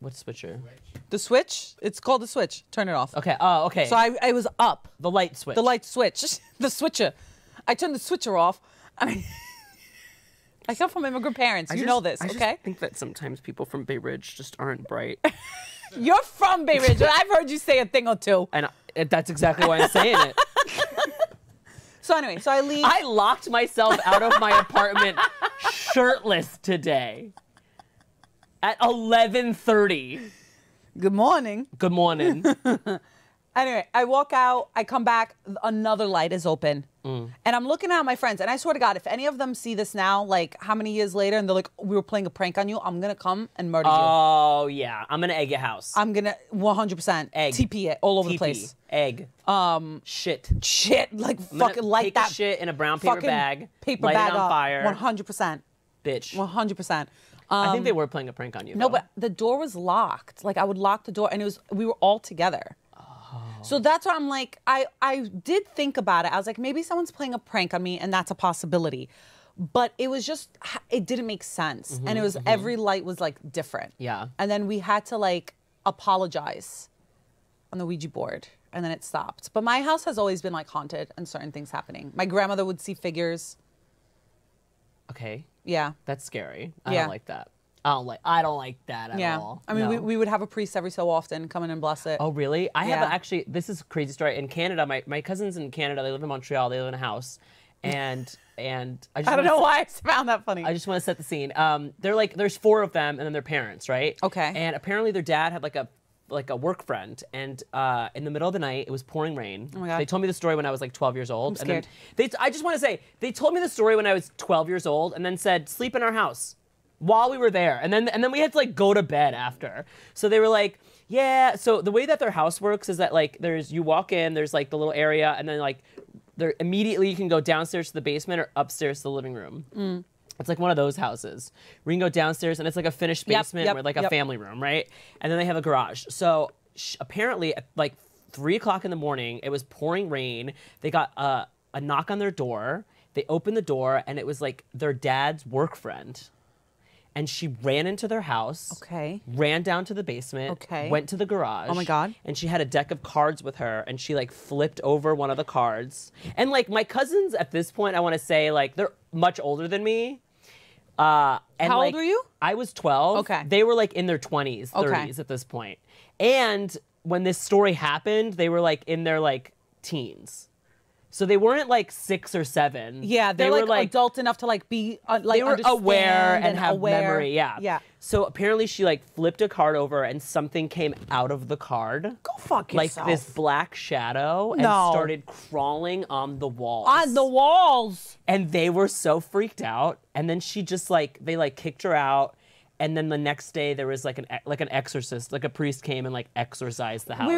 Speaker 2: What switcher?
Speaker 3: The switch? It's called the switch. Turn it off.
Speaker 2: Okay. Oh, okay.
Speaker 3: So I was up.
Speaker 2: The light switch.
Speaker 3: The light switch. The switcher. I turned the switcher off. I come from immigrant parents. You know this, okay?
Speaker 2: I think that sometimes people from Bay Ridge just aren't bright.
Speaker 3: You're from Bay Ridge. I've heard you say a thing or two.
Speaker 2: And that's exactly why I'm saying it.
Speaker 3: So anyway, so I leave.
Speaker 2: I locked myself out of my apartment shirtless today at 11:30.
Speaker 3: Good morning.
Speaker 2: Good morning.
Speaker 3: Anyway, I walk out. I come back. Another light is open. And I'm looking at my friends. And I swear to God, if any of them see this now, like how many years later, and they're like, we were playing a prank on you, I'm going to come and murder you.
Speaker 2: Oh, yeah. I'm going to egg your house.
Speaker 3: I'm going to 100%
Speaker 2: egg.
Speaker 3: TP it all over the place.
Speaker 2: Egg. Shit.
Speaker 3: Like fucking light
Speaker 2: take
Speaker 3: that
Speaker 2: shit in a brown paper bag.
Speaker 3: Paper
Speaker 2: light
Speaker 3: bag
Speaker 2: it on
Speaker 3: up.
Speaker 2: fire.
Speaker 3: 100%.
Speaker 2: Bitch.
Speaker 3: 100%.
Speaker 2: I think they were playing a prank on you.
Speaker 3: No,
Speaker 2: though.
Speaker 3: but the door was locked. Like I would lock the door, and we were all together. So that's why I'm like, I did think about it. I was like, maybe someone's playing a prank on me, and that's a possibility. But it was just, it didn't make sense. And it was, every light was like different.
Speaker 2: Yeah.
Speaker 3: And then we had to like apologize on the Ouija board, and then it stopped. But my house has always been like haunted and certain things happening. My grandmother would see figures.
Speaker 2: Okay.
Speaker 3: Yeah.
Speaker 2: That's scary. I don't like that. I don't like that at all.
Speaker 3: I mean,
Speaker 2: No.
Speaker 3: we would have a priest every so often come in and bless it.
Speaker 2: Oh, really? I have
Speaker 3: Yeah.
Speaker 2: actually, this is a crazy story. In Canada, my cousins in Canada, they live in Montreal, they live in a house. And I
Speaker 3: don't know why I found that funny.
Speaker 2: I just want to set the scene. They're like, there's 4 of them and then their parents, right?
Speaker 3: Okay.
Speaker 2: And apparently their dad had like a work friend, and in the middle of the night, it was pouring rain.
Speaker 3: Oh my God.
Speaker 2: They told me the story when I was like 12 years old.
Speaker 3: I'm scared.
Speaker 2: And then I just want to say, they told me the story when I was 12 years old and then said, sleep in our house while we were there. And then we had to like go to bed after. So they were like, yeah. So the way that their house works is that like you walk in, there's like the little area, and then like there immediately you can go downstairs to the basement or upstairs to the living room. It's like one of those houses where you can go downstairs and it's like a finished basement with like a family room, right? And then they have a garage. So apparently at like 3 o'clock in the morning, it was pouring rain. They got a knock on their door. They opened the door and it was like their dad's work friend. And she ran into their house.
Speaker 3: Okay.
Speaker 2: Ran down to the basement.
Speaker 3: Okay.
Speaker 2: Went to the garage.
Speaker 3: Oh my God.
Speaker 2: And she had a deck of cards with her, and she like flipped over one of the cards. And like my cousins at this point, I want to say like they're much older than me. And
Speaker 3: How
Speaker 2: like,
Speaker 3: old were you?
Speaker 2: I was 12.
Speaker 3: Okay.
Speaker 2: They were like in their 20s, 30s
Speaker 3: Okay.
Speaker 2: at this point. And when this story happened, they were like in their like teens. So they weren't like 6 or 7.
Speaker 3: Yeah,
Speaker 2: they
Speaker 3: they're
Speaker 2: were
Speaker 3: like adult enough to like be like
Speaker 2: they were
Speaker 3: understand
Speaker 2: aware and have
Speaker 3: aware.
Speaker 2: memory. Yeah.
Speaker 3: Yeah.
Speaker 2: So apparently she like flipped a card over and something came out of the card.
Speaker 3: Go fuck
Speaker 2: Like
Speaker 3: yourself.
Speaker 2: this black shadow and
Speaker 3: No.
Speaker 2: started crawling on the walls.
Speaker 3: On the walls.
Speaker 2: And they were so freaked out. And then she just like, they like kicked her out. And then the next day there was like an exorcist, like a priest came and like exorcised the house.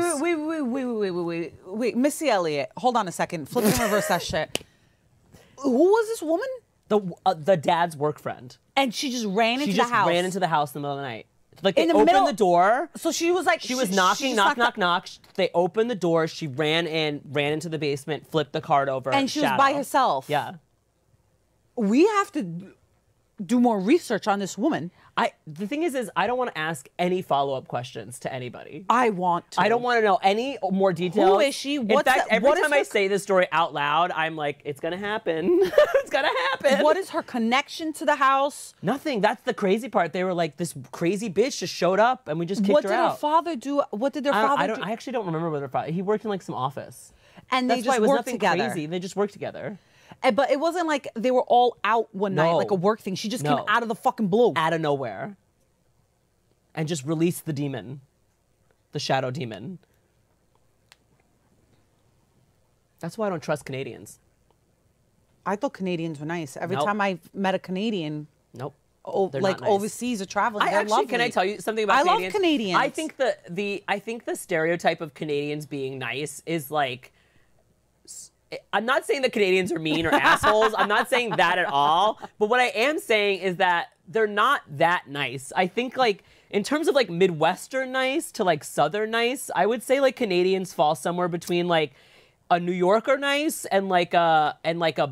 Speaker 3: Wait, Missy Elliott. Hold on a second. Flip and reverse that shit. Who was this woman?
Speaker 2: The dad's work friend.
Speaker 3: And she just ran into
Speaker 2: She
Speaker 3: the
Speaker 2: just
Speaker 3: house.
Speaker 2: ran into the house in the middle of the night. Like
Speaker 3: In
Speaker 2: they
Speaker 3: the
Speaker 2: opened
Speaker 3: middle-
Speaker 2: the door.
Speaker 3: So she was like,
Speaker 2: She was knocking,
Speaker 3: just
Speaker 2: knock, knock. They opened the door. She ran into the basement, flipped the card over.
Speaker 3: And she was
Speaker 2: shadow.
Speaker 3: by herself.
Speaker 2: Yeah.
Speaker 3: We have to do more research on this woman.
Speaker 2: The thing is I don't want to ask any follow-up questions to anybody.
Speaker 3: I want to.
Speaker 2: I don't want to know any more details.
Speaker 3: Who is she?
Speaker 2: In
Speaker 3: What's
Speaker 2: fact,
Speaker 3: that-
Speaker 2: every
Speaker 3: what is
Speaker 2: time I
Speaker 3: her-
Speaker 2: say this story out loud, I'm like, it's gonna happen. It's gonna happen.
Speaker 3: What is her connection to the house?
Speaker 2: Nothing. That's the crazy part. They were like, this crazy bitch just showed up and we just kicked
Speaker 3: What
Speaker 2: her
Speaker 3: did
Speaker 2: out.
Speaker 3: her father do? What did their father do?
Speaker 2: I actually don't remember what her father. He worked in like some office.
Speaker 3: And
Speaker 2: That's
Speaker 3: they
Speaker 2: why
Speaker 3: just
Speaker 2: it was
Speaker 3: worked
Speaker 2: nothing
Speaker 3: together.
Speaker 2: crazy. They just worked together.
Speaker 3: But it wasn't like they were all out one night,
Speaker 2: No.
Speaker 3: like a work thing. She just came
Speaker 2: No.
Speaker 3: out of the fucking blue.
Speaker 2: Out of nowhere. And just released the demon. The shadow demon. That's why I don't trust Canadians.
Speaker 3: I thought Canadians were nice. Every
Speaker 2: Nope.
Speaker 3: time I met a Canadian,
Speaker 2: Nope. They're
Speaker 3: like
Speaker 2: not nice.
Speaker 3: overseas or traveling,
Speaker 2: I
Speaker 3: they're
Speaker 2: actually,
Speaker 3: lovely.
Speaker 2: can I tell you something about
Speaker 3: I
Speaker 2: Canadians?
Speaker 3: love Canadians.
Speaker 2: I think the stereotype of Canadians being nice is like, I'm not saying that Canadians are mean or assholes. I'm not saying that at all. But what I am saying is that they're not that nice. I think like in terms of like Midwestern nice to like Southern nice, I would say like Canadians fall somewhere between like a New Yorker nice and like a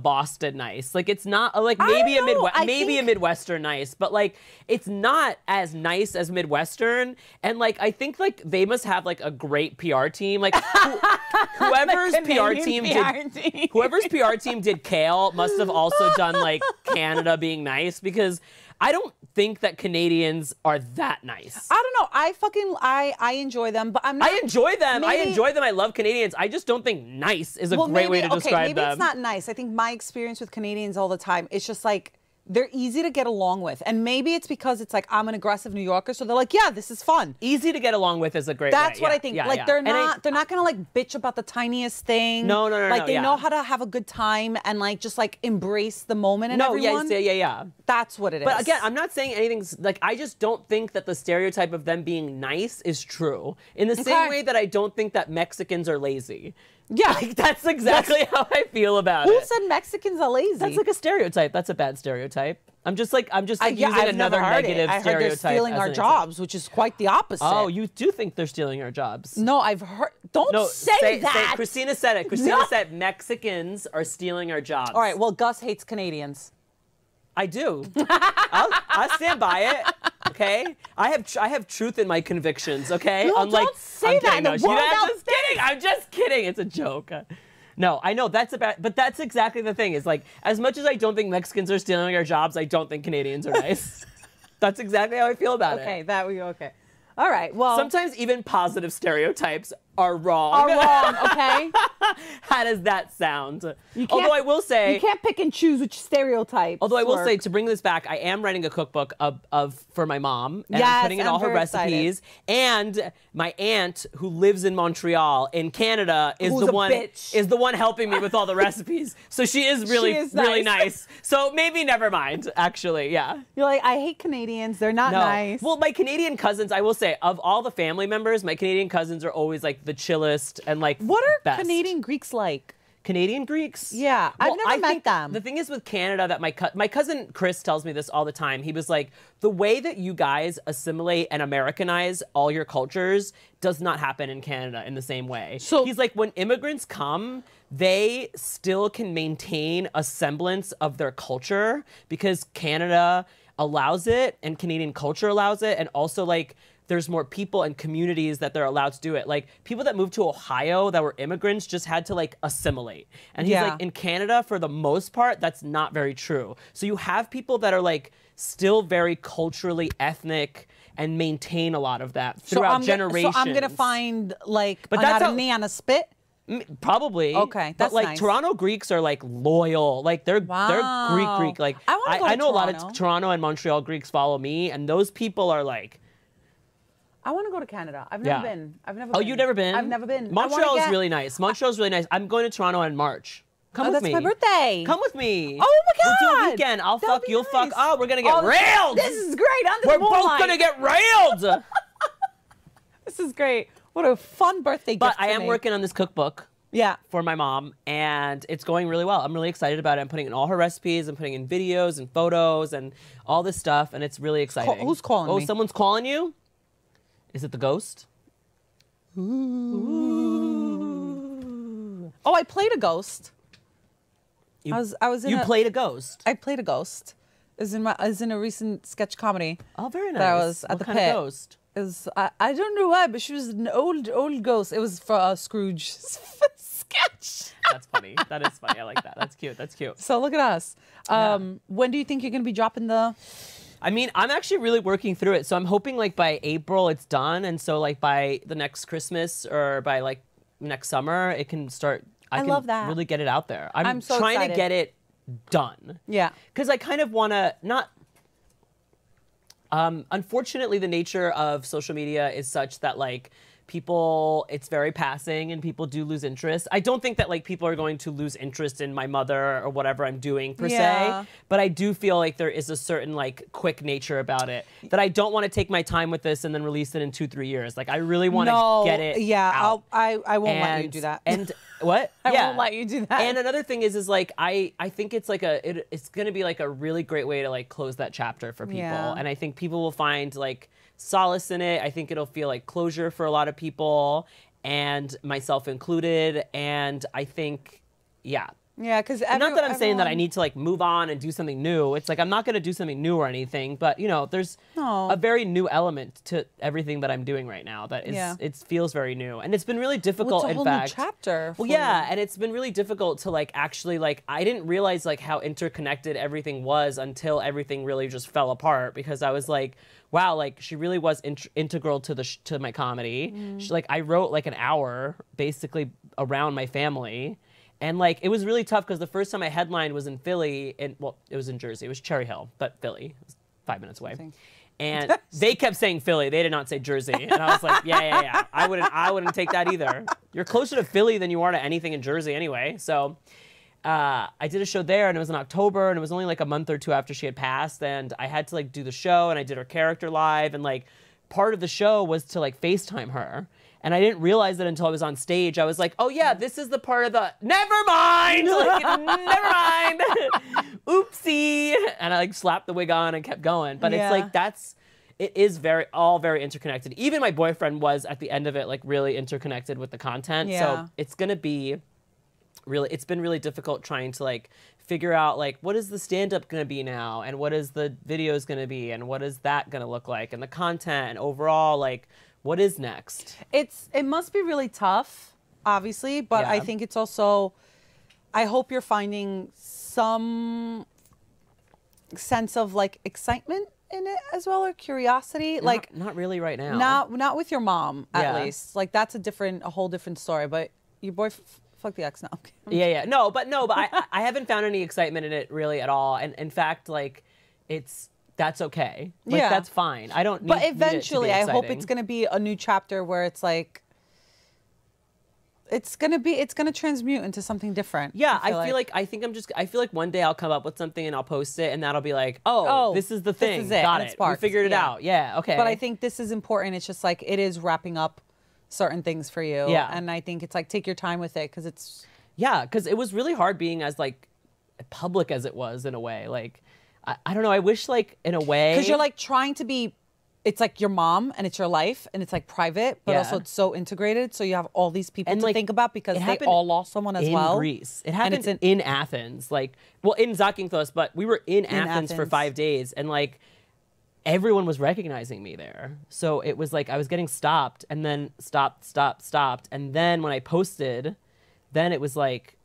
Speaker 2: Boston nice. Like it's not like maybe
Speaker 3: don't know. I
Speaker 2: maybe a
Speaker 3: think-
Speaker 2: Midwestern nice, but like it's not as nice as Midwestern. And like I think like they must have like a great PR team. Like whoever's PR team did whoever's PR team did Kale must have also done like Canada being nice, because I don't think that Canadians are that nice.
Speaker 3: I don't know. I enjoy them, but I'm not.
Speaker 2: I enjoy them. I
Speaker 3: maybe-
Speaker 2: enjoy them. I love Canadians. I just don't think nice is a great way to describe
Speaker 3: maybe
Speaker 2: them.
Speaker 3: it's not nice. I think my experience with Canadians all the time, it's just like they're easy to get along with. And maybe it's because it's like I'm an aggressive New Yorker, so they're like, yeah, this is fun.
Speaker 2: Easy to get along with is a great
Speaker 3: That's
Speaker 2: way.
Speaker 3: what
Speaker 2: Yeah,
Speaker 3: I think.
Speaker 2: yeah,
Speaker 3: like
Speaker 2: yeah.
Speaker 3: they're
Speaker 2: And I-
Speaker 3: not gonna like bitch about the tiniest thing.
Speaker 2: No,
Speaker 3: Like they
Speaker 2: yeah.
Speaker 3: know how to have a good time and like just like embrace the moment and
Speaker 2: No,
Speaker 3: everyone.
Speaker 2: yeah.
Speaker 3: That's what it is.
Speaker 2: But again, I'm not saying anything's like, I just don't think that the stereotype of them being nice is true. In the same
Speaker 3: Okay.
Speaker 2: way that I don't think that Mexicans are lazy.
Speaker 3: Yeah.
Speaker 2: Like, that's exactly how I feel about
Speaker 3: Who
Speaker 2: it.
Speaker 3: said Mexicans are lazy?
Speaker 2: That's like a stereotype. That's a bad stereotype. I'm just like
Speaker 3: Yeah,
Speaker 2: using
Speaker 3: I've never
Speaker 2: another
Speaker 3: heard
Speaker 2: negative
Speaker 3: it. I heard
Speaker 2: stereotype.
Speaker 3: they're stealing
Speaker 2: as
Speaker 3: our
Speaker 2: an example.
Speaker 3: jobs, which is quite the opposite.
Speaker 2: Oh, you do think they're stealing our jobs?
Speaker 3: No, I've heard. Don't say that.
Speaker 2: Christina said it. Christina said Mexicans are stealing our jobs.
Speaker 3: All right. Well, Gus hates Canadians.
Speaker 2: I do. I'll stand by it. Okay. I have truth in my convictions. Okay.
Speaker 3: No, don't say that.
Speaker 2: I'm just kidding. I'm just kidding. It's a joke. No, I know but that's exactly the thing. Is like, as much as I don't think Mexicans are stealing our jobs, I don't think Canadians are nice. That's exactly how I feel about it.
Speaker 3: Okay. All right. Well,
Speaker 2: Sometimes even positive stereotypes are wrong.
Speaker 3: Okay.
Speaker 2: How does that sound? Although I will say,
Speaker 3: you can't pick and choose which stereotypes.
Speaker 2: although I will say, to bring this back, I am writing a cookbook for my mom, and
Speaker 3: Yes,
Speaker 2: I'm putting in
Speaker 3: I'm
Speaker 2: all her
Speaker 3: very
Speaker 2: recipes. And my aunt, who lives in Montreal in Canada, is
Speaker 3: Who's
Speaker 2: the one helping me with all the recipes. So she is really really nice. So maybe never mind. Actually, yeah.
Speaker 3: You're like, I hate Canadians. They're not nice.
Speaker 2: Well, my Canadian cousins, I will say, of all the family members, my Canadian cousins are always like the chillest and like
Speaker 3: what are
Speaker 2: best.
Speaker 3: Canadian Greeks like?
Speaker 2: Canadian Greeks?
Speaker 3: Yeah, I've never met them.
Speaker 2: The thing is with Canada that my cousin Chris tells me this all the time. He was like, the way that you guys assimilate and Americanize all your cultures does not happen in Canada in the same way. So he's like, when immigrants come, they still can maintain a semblance of their culture because Canada allows it and Canadian culture allows it, and also like there's more people and communities that they're allowed to do it. Like people that moved to Ohio that were immigrants just had to like assimilate. And he's like, in Canada, for the most part, that's not very true. So you have people that are like still very culturally ethnic and maintain a lot so throughout generations.
Speaker 3: So I'm gonna find like
Speaker 2: but
Speaker 3: an
Speaker 2: that's
Speaker 3: anatomy on a spit.
Speaker 2: Probably.
Speaker 3: Okay, that's
Speaker 2: but like
Speaker 3: nice.
Speaker 2: Toronto Greeks are like loyal. Like they're Greek. Like I know a lot of Toronto and Montreal Greeks follow me, and those people are like,
Speaker 3: I want to go to Canada. I've never been.
Speaker 2: Oh, you've never been?
Speaker 3: I've never been.
Speaker 2: Montreal is really nice. Montreal's really nice. I'm going to Toronto in March. Come with me.
Speaker 3: That's my birthday.
Speaker 2: Come with me.
Speaker 3: Oh my God.
Speaker 2: We'll do a weekend. I'll fuck. You'll fuck. Oh, we're gonna get railed.
Speaker 3: This is great.
Speaker 2: We're both gonna get railed.
Speaker 3: This is great. What a fun birthday gift.
Speaker 2: But I am working on this cookbook.
Speaker 3: Yeah.
Speaker 2: For my mom, and it's going really well. I'm really excited about it. I'm putting in all her recipes. I'm putting in videos and photos and all this stuff, and it's really exciting.
Speaker 3: Who's calling me?
Speaker 2: Oh, someone's calling you? Is it the ghost?
Speaker 3: Ooh. Oh, I played a ghost. I was in
Speaker 2: You played a ghost?
Speaker 3: I played a ghost. It was in a recent sketch comedy.
Speaker 2: Oh, very nice.
Speaker 3: That I was at the
Speaker 2: kind
Speaker 3: pit.
Speaker 2: Of ghost?
Speaker 3: It was, I don't know why, but she was an old ghost. It was for Scrooge sketch.
Speaker 2: That's funny. That is funny. I like that. That's cute. That's cute.
Speaker 3: So look at us. When do you think you're going to be dropping the...
Speaker 2: I mean, I'm actually really working through it. So I'm hoping like by April it's done. And so like by the next Christmas or by like next summer, it can start. I
Speaker 3: love that.
Speaker 2: Really get it out there. I'm
Speaker 3: so
Speaker 2: trying
Speaker 3: excited.
Speaker 2: to get it done.
Speaker 3: Yeah.
Speaker 2: Because I kind of want to not... unfortunately, the nature of social media is such that like people, it's very passing and people do lose interest. I don't think that like people are going to lose interest in my mother or whatever I'm doing per se, but I do feel like there is a certain like quick nature about it that I don't want to take my time with this and then release it in 2-3 years. Like I really want to get it out.
Speaker 3: I won't let you do that.
Speaker 2: And what?
Speaker 3: I won't let you do that.
Speaker 2: And another thing is like I think it's like it's going to be like a really great way to like close that chapter for people.
Speaker 3: Yeah.
Speaker 2: And I think people will find like solace in it. I think it'll feel like closure for a lot of people, and myself included. And I think, yeah.
Speaker 3: Yeah, because
Speaker 2: not that I'm saying that I need to like move on and do something new. It's like I'm not going to do something new or anything, but you know, there's a very new element to everything that I'm doing right now. That is, it feels very new, and it's been really difficult.
Speaker 3: It's a whole new chapter.
Speaker 2: Well, yeah, and it's been really difficult to like actually like I didn't realize like how interconnected everything was until everything really just fell apart, because I was like, wow, like she really was integral to my comedy. She, like I wrote like an hour basically around my family. And like it was really tough because the first time I headlined was in Philly, and well, it was in Jersey. It was Cherry Hill, but Philly. It was 5 minutes away. And they kept saying Philly. They did not say Jersey. And I was like, yeah. I wouldn't take that either. You're closer to Philly than you are to anything in Jersey anyway. So I did a show there, and it was in October, and it was only like a month or two after she had passed, and I had to like do the show, and I did her character live, and like part of the show was to like FaceTime her. And I didn't realize it until I was on stage. I was like, oh yeah, this is the part of the, never mind, like, never mind. Oops. oopsie, and I like slapped the wig on and kept going. But
Speaker 3: Yeah.
Speaker 2: it's like it is all very interconnected. Even my boyfriend was at the end of it like really interconnected with the content.
Speaker 3: Yeah.
Speaker 2: So it's gonna be it's been really difficult trying to like figure out like what is the stand-up gonna be now, and what is the videos gonna be, and what is that gonna look like, and the content, and overall like what is next.
Speaker 3: It must be really tough, obviously, but I
Speaker 2: Yeah.
Speaker 3: think it's also, I hope you're finding some sense of like excitement in it as well, or curiosity. Like
Speaker 2: Not really right now.
Speaker 3: not with your mom, at
Speaker 2: Yeah.
Speaker 3: least. Like that's a whole different story. But your boy, fuck the ex now.
Speaker 2: Yeah. No, but I haven't found any excitement in it really at all. And in fact, like that's okay. Like
Speaker 3: Yeah.
Speaker 2: that's fine. I don't need
Speaker 3: But
Speaker 2: need it to be
Speaker 3: eventually, I hope
Speaker 2: exciting.
Speaker 3: it's gonna be a new chapter where it's like, it's gonna transmute into something different.
Speaker 2: Yeah, I feel like one day I'll come up with something and I'll post it, and that'll be like, oh, this is the thing.
Speaker 3: This is it,
Speaker 2: Got
Speaker 3: and
Speaker 2: it.
Speaker 3: it
Speaker 2: We
Speaker 3: sparks.
Speaker 2: figured it
Speaker 3: Yeah.
Speaker 2: out. Yeah, okay.
Speaker 3: But I think this is important. It's just like, it is wrapping up certain things for you.
Speaker 2: Yeah.
Speaker 3: And I think it's like, take your time with it, because it's,
Speaker 2: yeah, because it was really hard being as like public as it was in a way. Like, I don't know. I wish like in a way,
Speaker 3: because you're like trying to be, it's like your mom and it's your life and it's like private, but
Speaker 2: Yeah.
Speaker 3: also it's so integrated. So you have all these people
Speaker 2: And,
Speaker 3: to
Speaker 2: like,
Speaker 3: think about, because
Speaker 2: it
Speaker 3: they
Speaker 2: happened
Speaker 3: all lost someone as
Speaker 2: in
Speaker 3: well.
Speaker 2: Greece. It
Speaker 3: And
Speaker 2: happened
Speaker 3: it's
Speaker 2: in Athens. Like, well, in Zakynthos, but we were in Athens for
Speaker 3: Athens.
Speaker 2: 5 days, and like everyone was recognizing me there. So it was like I was getting stopped, and then stopped, and then when I posted, then it was like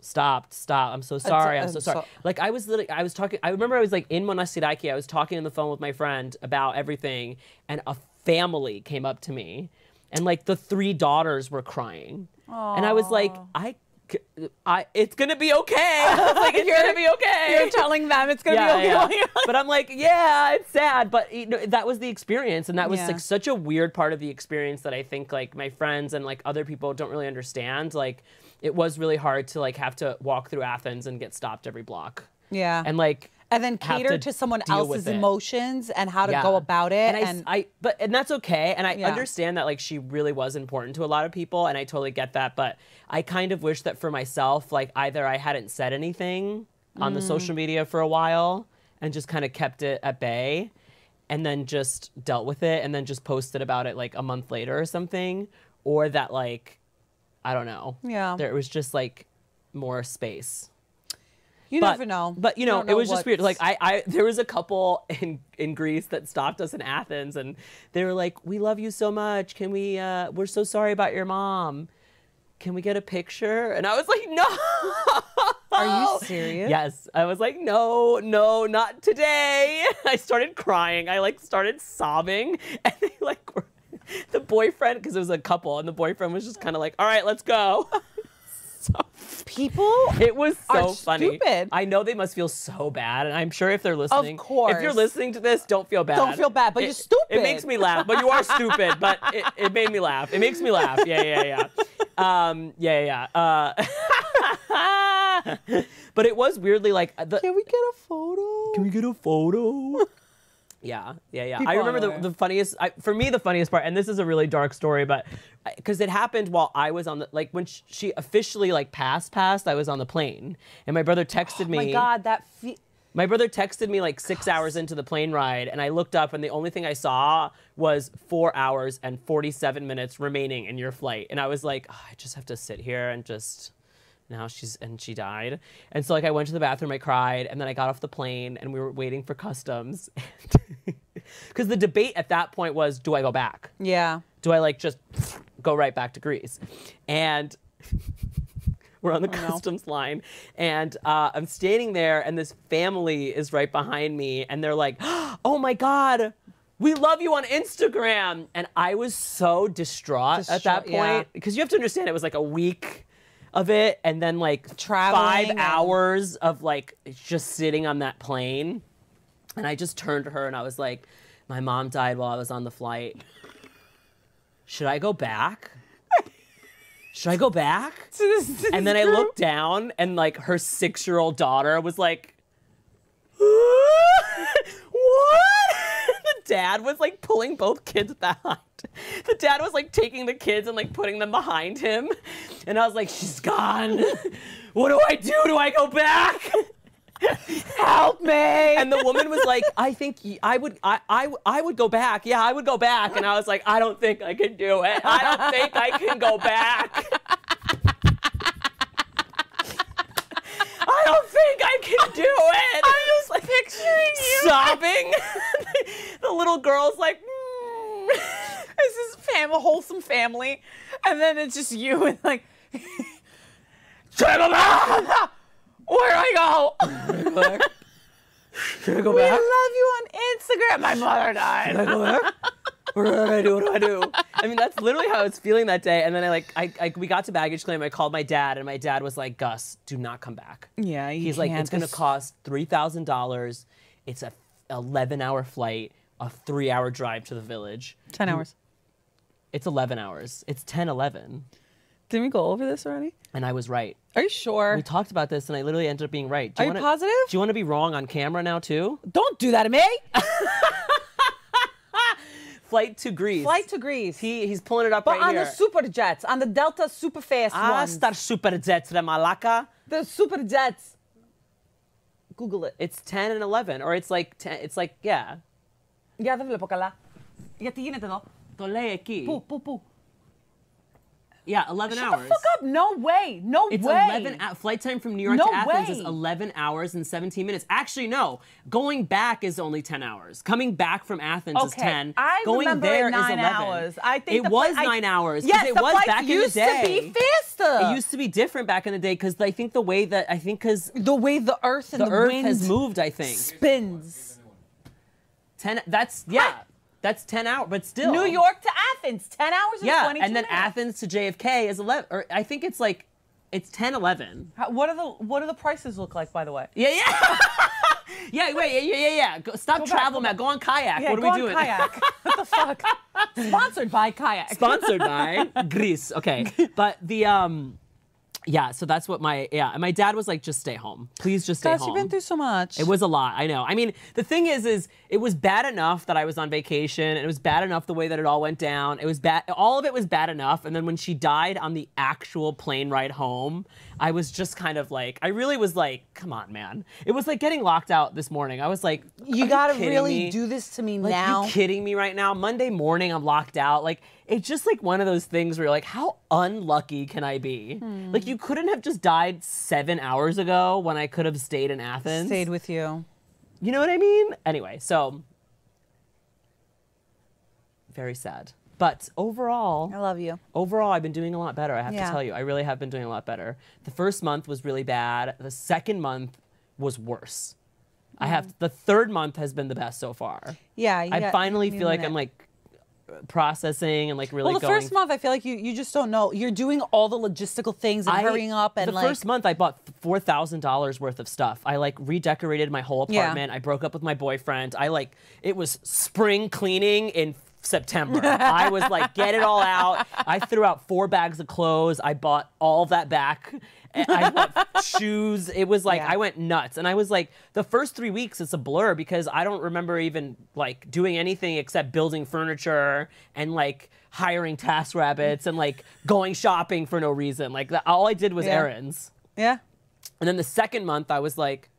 Speaker 2: stop, I'm so sorry, I'm so sorry. Like I was talking, I remember I was like in Monastiraki, I was talking on the phone with my friend about everything, and a family came up to me, and like the 3 daughters were crying. And I was like, it's gonna be okay. I was like, it's gonna be okay.
Speaker 3: You're telling them it's going to be okay.
Speaker 2: Yeah. But I'm like, yeah, it's sad. But you know, that was the experience. And that was
Speaker 3: Yeah.
Speaker 2: like such a weird part of the experience that I think like my friends and like other people don't really understand. Like it was really hard to like have to walk through Athens and get stopped every block.
Speaker 3: Yeah.
Speaker 2: And like,
Speaker 3: And then
Speaker 2: have
Speaker 3: cater
Speaker 2: to
Speaker 3: to someone
Speaker 2: deal with
Speaker 3: else's
Speaker 2: it.
Speaker 3: emotions and how to
Speaker 2: Yeah.
Speaker 3: go about it.
Speaker 2: And that's okay. And I
Speaker 3: Yeah.
Speaker 2: understand that like she really was important to a lot of people, and I totally get that. But I kind of wish that for myself, like either I hadn't said anything on the social media for a while and just kind of kept it at bay, and then just dealt with it, and then just posted about it like a month later or something, or that like, I don't know.
Speaker 3: Yeah.
Speaker 2: There was just like more space.
Speaker 3: You
Speaker 2: But-
Speaker 3: never know.
Speaker 2: But you know,
Speaker 3: don't
Speaker 2: it was just weird.
Speaker 3: what's-
Speaker 2: Like I there was a couple in Greece that stopped us in Athens, and they were like, "We love you so much. Can we? We're so sorry about your mom. Can we get a picture?" And I was like, "No."
Speaker 3: Are you serious?
Speaker 2: Yes, I was like, "No, not today." I started crying. I like started sobbing, and they like were, the boyfriend, because it was a couple, and the boyfriend was just kind of like, "All right, let's go." So
Speaker 3: People
Speaker 2: it was so
Speaker 3: are
Speaker 2: funny.
Speaker 3: stupid.
Speaker 2: I know they must feel so bad, and I'm sure if they're listening,
Speaker 3: course.
Speaker 2: if you're listening to this, don't feel bad.
Speaker 3: Don't feel bad, but you're
Speaker 2: It
Speaker 3: stupid.
Speaker 2: makes me laugh, but you are stupid. But it made me laugh. It makes me laugh. Yeah. But it was weirdly like
Speaker 3: Can we get a photo?
Speaker 2: Can we get a photo? Yeah. I remember the funniest, for me, the funniest part, and this is a really dark story, but because it happened while I was on the, like when she officially like passed, I was on the plane, and my brother texted me.
Speaker 3: Oh my God,
Speaker 2: My brother texted me like 6 hours into the plane ride, and I looked up, and the only thing I saw was 4 hours and 47 minutes remaining in your flight. And I was like, oh, I just have to sit here and just, she died. And so like I went to the bathroom, I cried, and then I got off the plane, and we were waiting for customs. Because the debate at that point was, do I go back?
Speaker 3: Yeah.
Speaker 2: Do I like just go right back to Greece? And we're on the customs line, and I'm standing there, and this family is right behind me, and they're like, "Oh my God, we love you on Instagram!" And I was so distraught at that point, because you have to understand it was like a week of it, and then like
Speaker 3: Traveling
Speaker 2: 5 hours of like just sitting on that plane. And I just turned to her and I was like, "My mom died while I was on the flight. Should I go back? Should I go back?" And then I looked down, and like her 6-year-old daughter was like, "What?" The dad was like pulling both kids behind. The dad was like taking the kids and like putting them behind him. And I was like, "She's gone. What do I do? Do I go back?"
Speaker 3: help me.
Speaker 2: And the woman was like, I think I would go back. Yeah, I would go back. And I was like, I don't think I can do it. I don't think I can go back. I don't think I can do it.
Speaker 3: I'm just like picturing you
Speaker 2: sobbing. The little girl's like,
Speaker 3: This is a wholesome family, and then it's just you and like,
Speaker 2: gentlemen,
Speaker 3: where do I go?
Speaker 2: Should I go
Speaker 3: We
Speaker 2: back?
Speaker 3: love you on Instagram. My mother died.
Speaker 2: Should I go back? What do I do? What do I do? I mean, that's literally how I was feeling that day. And then we got to baggage claim. I called my dad, and my dad was like, Gus, do not come back.
Speaker 3: Yeah,
Speaker 2: He's like, it's going to cost $3,000. It's a 11-hour flight, a 3-hour drive to the village.
Speaker 3: 10 hours.
Speaker 2: It's 11 hours. It's 10:11.
Speaker 3: Didn't we go over this already?
Speaker 2: And I was right.
Speaker 3: Are you sure?
Speaker 2: We talked about this, and I literally ended up being right.
Speaker 3: Are you positive?
Speaker 2: Do you want to be wrong on camera now, too?
Speaker 3: Don't do that to me.
Speaker 2: Flight to Greece.
Speaker 3: Flight to Greece.
Speaker 2: He's pulling it up
Speaker 3: But
Speaker 2: right here.
Speaker 3: on the super jets, on the Delta super fast ones.
Speaker 2: Star super jets de Malacca.
Speaker 3: The super jets. Google it.
Speaker 2: It's 10 and 11, or it's like 10, it's like, yeah.
Speaker 3: Ja, det vill jag pokala. Jättegynnet då.
Speaker 2: Tole aquí.
Speaker 3: Pu.
Speaker 2: Yeah, 11
Speaker 3: Shut
Speaker 2: hours.
Speaker 3: the fuck up. No way. No
Speaker 2: It's
Speaker 3: way.
Speaker 2: 11 flight time from New York
Speaker 3: No
Speaker 2: to Athens is
Speaker 3: way.
Speaker 2: 11 hours and 17 minutes. Actually, no. Going back is only 10 hours. Coming back from Athens is 10.
Speaker 3: I
Speaker 2: Going
Speaker 3: remember
Speaker 2: there
Speaker 3: it
Speaker 2: is
Speaker 3: 9
Speaker 2: 11.
Speaker 3: hours. I think
Speaker 2: it was 9 hours.
Speaker 3: Yes,
Speaker 2: it
Speaker 3: the
Speaker 2: was
Speaker 3: flights
Speaker 2: back in the
Speaker 3: used
Speaker 2: day.
Speaker 3: to be faster.
Speaker 2: It used to be different back in the day because I think the way because
Speaker 3: the way the earth and
Speaker 2: the earth
Speaker 3: wind
Speaker 2: has moved, I think.
Speaker 3: spins.
Speaker 2: 10, that's 10 hours, but still.
Speaker 3: New York to Athens, 10 hours and 22
Speaker 2: and then
Speaker 3: minutes.
Speaker 2: Athens to JFK is 11, or I think it's like, it's 10, 11.
Speaker 3: What do the prices look like, by the way?
Speaker 2: Yeah. Yeah. Stop travel, Matt. Go on kayak.
Speaker 3: Yeah,
Speaker 2: what are
Speaker 3: go
Speaker 2: we doing?
Speaker 3: on kayak. What the fuck? Sponsored by kayak.
Speaker 2: Sponsored by Greece. Okay, but yeah. So that's what and my dad was like, just stay home. Please just stay
Speaker 3: Guys,
Speaker 2: home.
Speaker 3: you've been through so much.
Speaker 2: It was a lot, I know. I mean, the thing is it was bad enough that I was on vacation, and it was bad enough the way that it all went down. It was bad. All of it was bad enough. And then when she died on the actual plane ride home, I was just kind of like, I really was like, come on, man. It was like getting locked out this morning. I was like,
Speaker 3: You gotta really do this to me
Speaker 2: like,
Speaker 3: now.
Speaker 2: you kidding me right now? Monday morning, I'm locked out. Like, it's just like one of those things where you're like, how unlucky can I be? Like, you couldn't have just died 7 hours ago when I could have stayed in Athens.
Speaker 3: Stayed with you.
Speaker 2: You know what I mean? Anyway, so very sad. But overall,
Speaker 3: I love you.
Speaker 2: Overall, I've been doing a lot better. I have
Speaker 3: Yeah.
Speaker 2: to tell you, I really have been doing a lot better. The first month was really bad. The second month was worse. The third month has been the best so far.
Speaker 3: Yeah.
Speaker 2: I finally feel like I'm like processing and like really
Speaker 3: Well, the
Speaker 2: going.
Speaker 3: first month, I feel like you just don't know. You're doing all the logistical things and hurrying up and
Speaker 2: the first month I bought $4,000 worth of stuff. I like redecorated my whole apartment. I broke up with my boyfriend. It was spring cleaning in September. I was like, get it all out. I threw out 4 bags of clothes. I bought all of that back. I bought shoes. It was like, I went nuts. And I was like, the first 3 weeks, it's a blur because I don't remember even like doing anything except building furniture and like hiring TaskRabbits and like going shopping for no reason. Like all I did was errands.
Speaker 3: Yeah.
Speaker 2: And then the second month, I was like,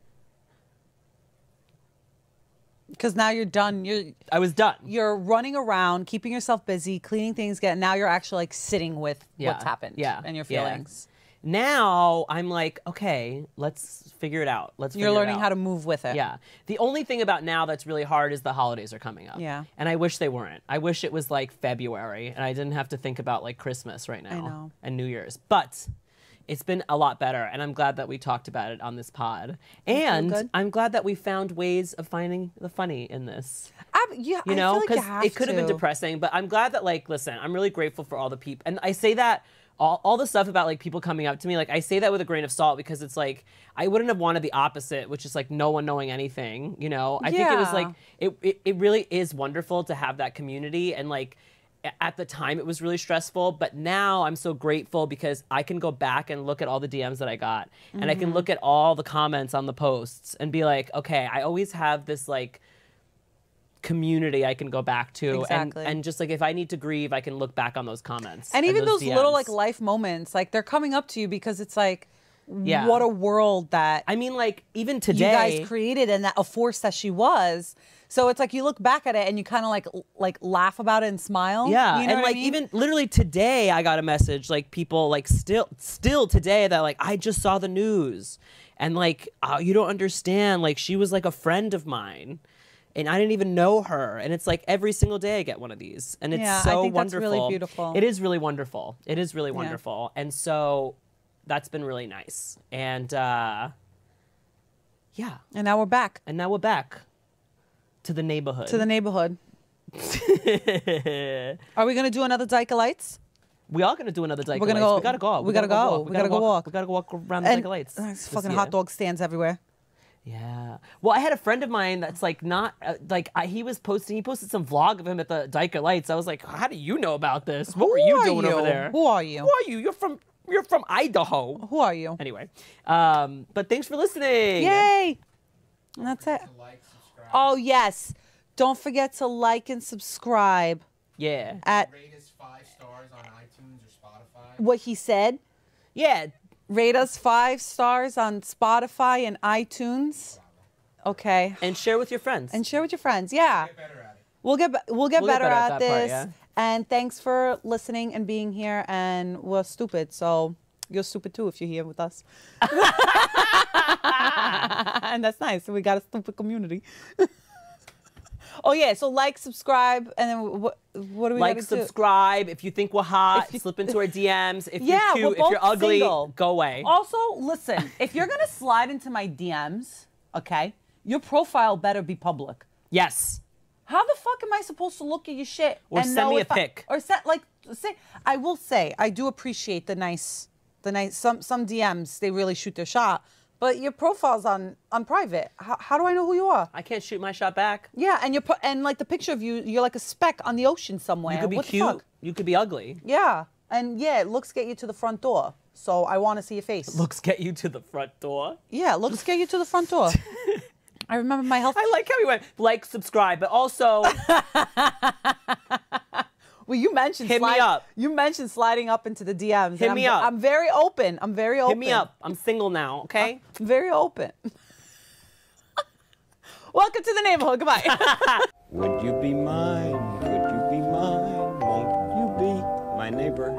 Speaker 3: Because now you're done.
Speaker 2: I was done.
Speaker 3: You're running around, keeping yourself busy, cleaning things. Now you're actually like sitting with what's happened and your feelings.
Speaker 2: Now I'm like, okay, let's figure it out.
Speaker 3: You're learning how to move with it.
Speaker 2: Yeah. The only thing about now that's really hard is the holidays are coming up.
Speaker 3: Yeah.
Speaker 2: And I wish they weren't. I wish it was like February and I didn't have to think about like Christmas right now.
Speaker 3: I know.
Speaker 2: And New Year's. But it's been a lot better, and I'm glad that we talked about it on this pod. And I'm glad that we found ways of finding the funny in this.
Speaker 3: Yeah,
Speaker 2: you know,
Speaker 3: because
Speaker 2: it could have been depressing, but I'm glad that, like, listen, I'm really grateful for all the people. And I say that all the stuff about like people coming up to me, like I say that with a grain of salt because it's like I wouldn't have wanted the opposite, which is like no one knowing anything. You know, I think it was like it really is wonderful to have that community, and like at the time it was really stressful, but now I'm so grateful because I can go back and look at all the DMs that I got, and I can look at all the comments on the posts and be like, okay, I always have this like community I can go back to, and just like if I need to grieve, I can look back on those comments
Speaker 3: and even those
Speaker 2: DMs.
Speaker 3: little like life moments, like they're coming up to you because it's like,
Speaker 2: Yeah.
Speaker 3: what a world that
Speaker 2: I mean, like, even
Speaker 3: you
Speaker 2: today.
Speaker 3: guys created, and that a force that she was. So it's like you look back at it and you kind of like laugh about it and smile.
Speaker 2: Yeah,
Speaker 3: you know
Speaker 2: and
Speaker 3: what
Speaker 2: like
Speaker 3: I mean?
Speaker 2: even literally today, I got a message like people like still today that like I just saw the news, and like you don't understand, like she was like a friend of mine, and I didn't even know her, and it's like every single day I get one of these, and it's
Speaker 3: Yeah,
Speaker 2: so
Speaker 3: I think that's
Speaker 2: wonderful.
Speaker 3: really beautiful.
Speaker 2: It is really wonderful. It is really wonderful, and so that's been really nice, and yeah,
Speaker 3: And now we're back
Speaker 2: and now we're back to the neighborhood.
Speaker 3: to the neighborhood. Are we gonna do another Dyke of Lights?
Speaker 2: We are gonna do another Dyke
Speaker 3: We're
Speaker 2: of
Speaker 3: gonna
Speaker 2: Lights.
Speaker 3: go-
Speaker 2: We gotta go.
Speaker 3: we gotta go. We gotta go walk.
Speaker 2: We gotta walk around the
Speaker 3: And
Speaker 2: Dyke of Lights.
Speaker 3: there's
Speaker 2: this
Speaker 3: fucking
Speaker 2: year.
Speaker 3: hot dog stands everywhere.
Speaker 2: Yeah. Well, I had a friend of mine that's like not he posted some vlog of him at the Dyke of Lights. I was like, how do you know about this? What were you
Speaker 3: Who are
Speaker 2: doing over
Speaker 3: you?
Speaker 2: there?
Speaker 3: Who are you?
Speaker 2: Who are you? You're from Idaho.
Speaker 3: Who are you?
Speaker 2: Anyway, but thanks for listening.
Speaker 3: Yay! And that's it.
Speaker 4: Like, subscribe.
Speaker 3: Oh yes. Don't forget to like and subscribe
Speaker 2: Yeah.
Speaker 3: at
Speaker 4: Rate us 5 stars on iTunes or Spotify.
Speaker 3: what he said.
Speaker 2: Yeah.
Speaker 3: Rate us 5 stars on Spotify and iTunes. Okay.
Speaker 2: And share with your friends.
Speaker 3: And share with your friends. Yeah.
Speaker 4: Get better at it.
Speaker 3: We'll get better at
Speaker 2: that
Speaker 3: this.
Speaker 2: part, yeah.
Speaker 3: And thanks for listening and being here. And we're stupid, so you're stupid too if you're here with us. And that's nice. We got a stupid community. Oh yeah, so like, subscribe, and then what do we
Speaker 2: like,
Speaker 3: gotta do?
Speaker 2: subscribe. If you think we're hot,
Speaker 3: If you-
Speaker 2: slip into our DMs. If
Speaker 3: Yeah,
Speaker 2: you're
Speaker 3: we're
Speaker 2: cute, if you're
Speaker 3: both
Speaker 2: ugly,
Speaker 3: single.
Speaker 2: go away.
Speaker 3: Also, listen, if you're gonna slide into my DMs, okay, your profile better be public.
Speaker 2: Yes.
Speaker 3: How the fuck am I supposed to look at your shit
Speaker 2: Or
Speaker 3: and
Speaker 2: send
Speaker 3: know
Speaker 2: me a
Speaker 3: if I-
Speaker 2: pic.
Speaker 3: Or say I will say I do appreciate the nice some DMs, they really shoot their shot, but your profile's on private. How do I know who you are?
Speaker 2: I can't shoot my shot back.
Speaker 3: Yeah, and like the picture of you're like a speck on the ocean somewhere.
Speaker 2: You could be
Speaker 3: What the
Speaker 2: cute.
Speaker 3: fuck?
Speaker 2: You could be ugly.
Speaker 3: Yeah, and yeah, looks get you to the front door. So I want to see your face.
Speaker 2: Looks get you to the front door.
Speaker 3: Yeah, looks get you to the front door. I remember my health.
Speaker 2: I like how we went like, subscribe, but also
Speaker 3: Well, you mentioned
Speaker 2: Hit me up.
Speaker 3: You mentioned sliding up into the DMs.
Speaker 2: Hit
Speaker 3: and
Speaker 2: me up.
Speaker 3: I'm very open. I'm very open.
Speaker 2: hit me up. I'm single now, okay?
Speaker 3: I'm very open. Welcome to the neighborhood. Goodbye.
Speaker 1: Would you be mine? Could you be mine? Might you be my neighbor?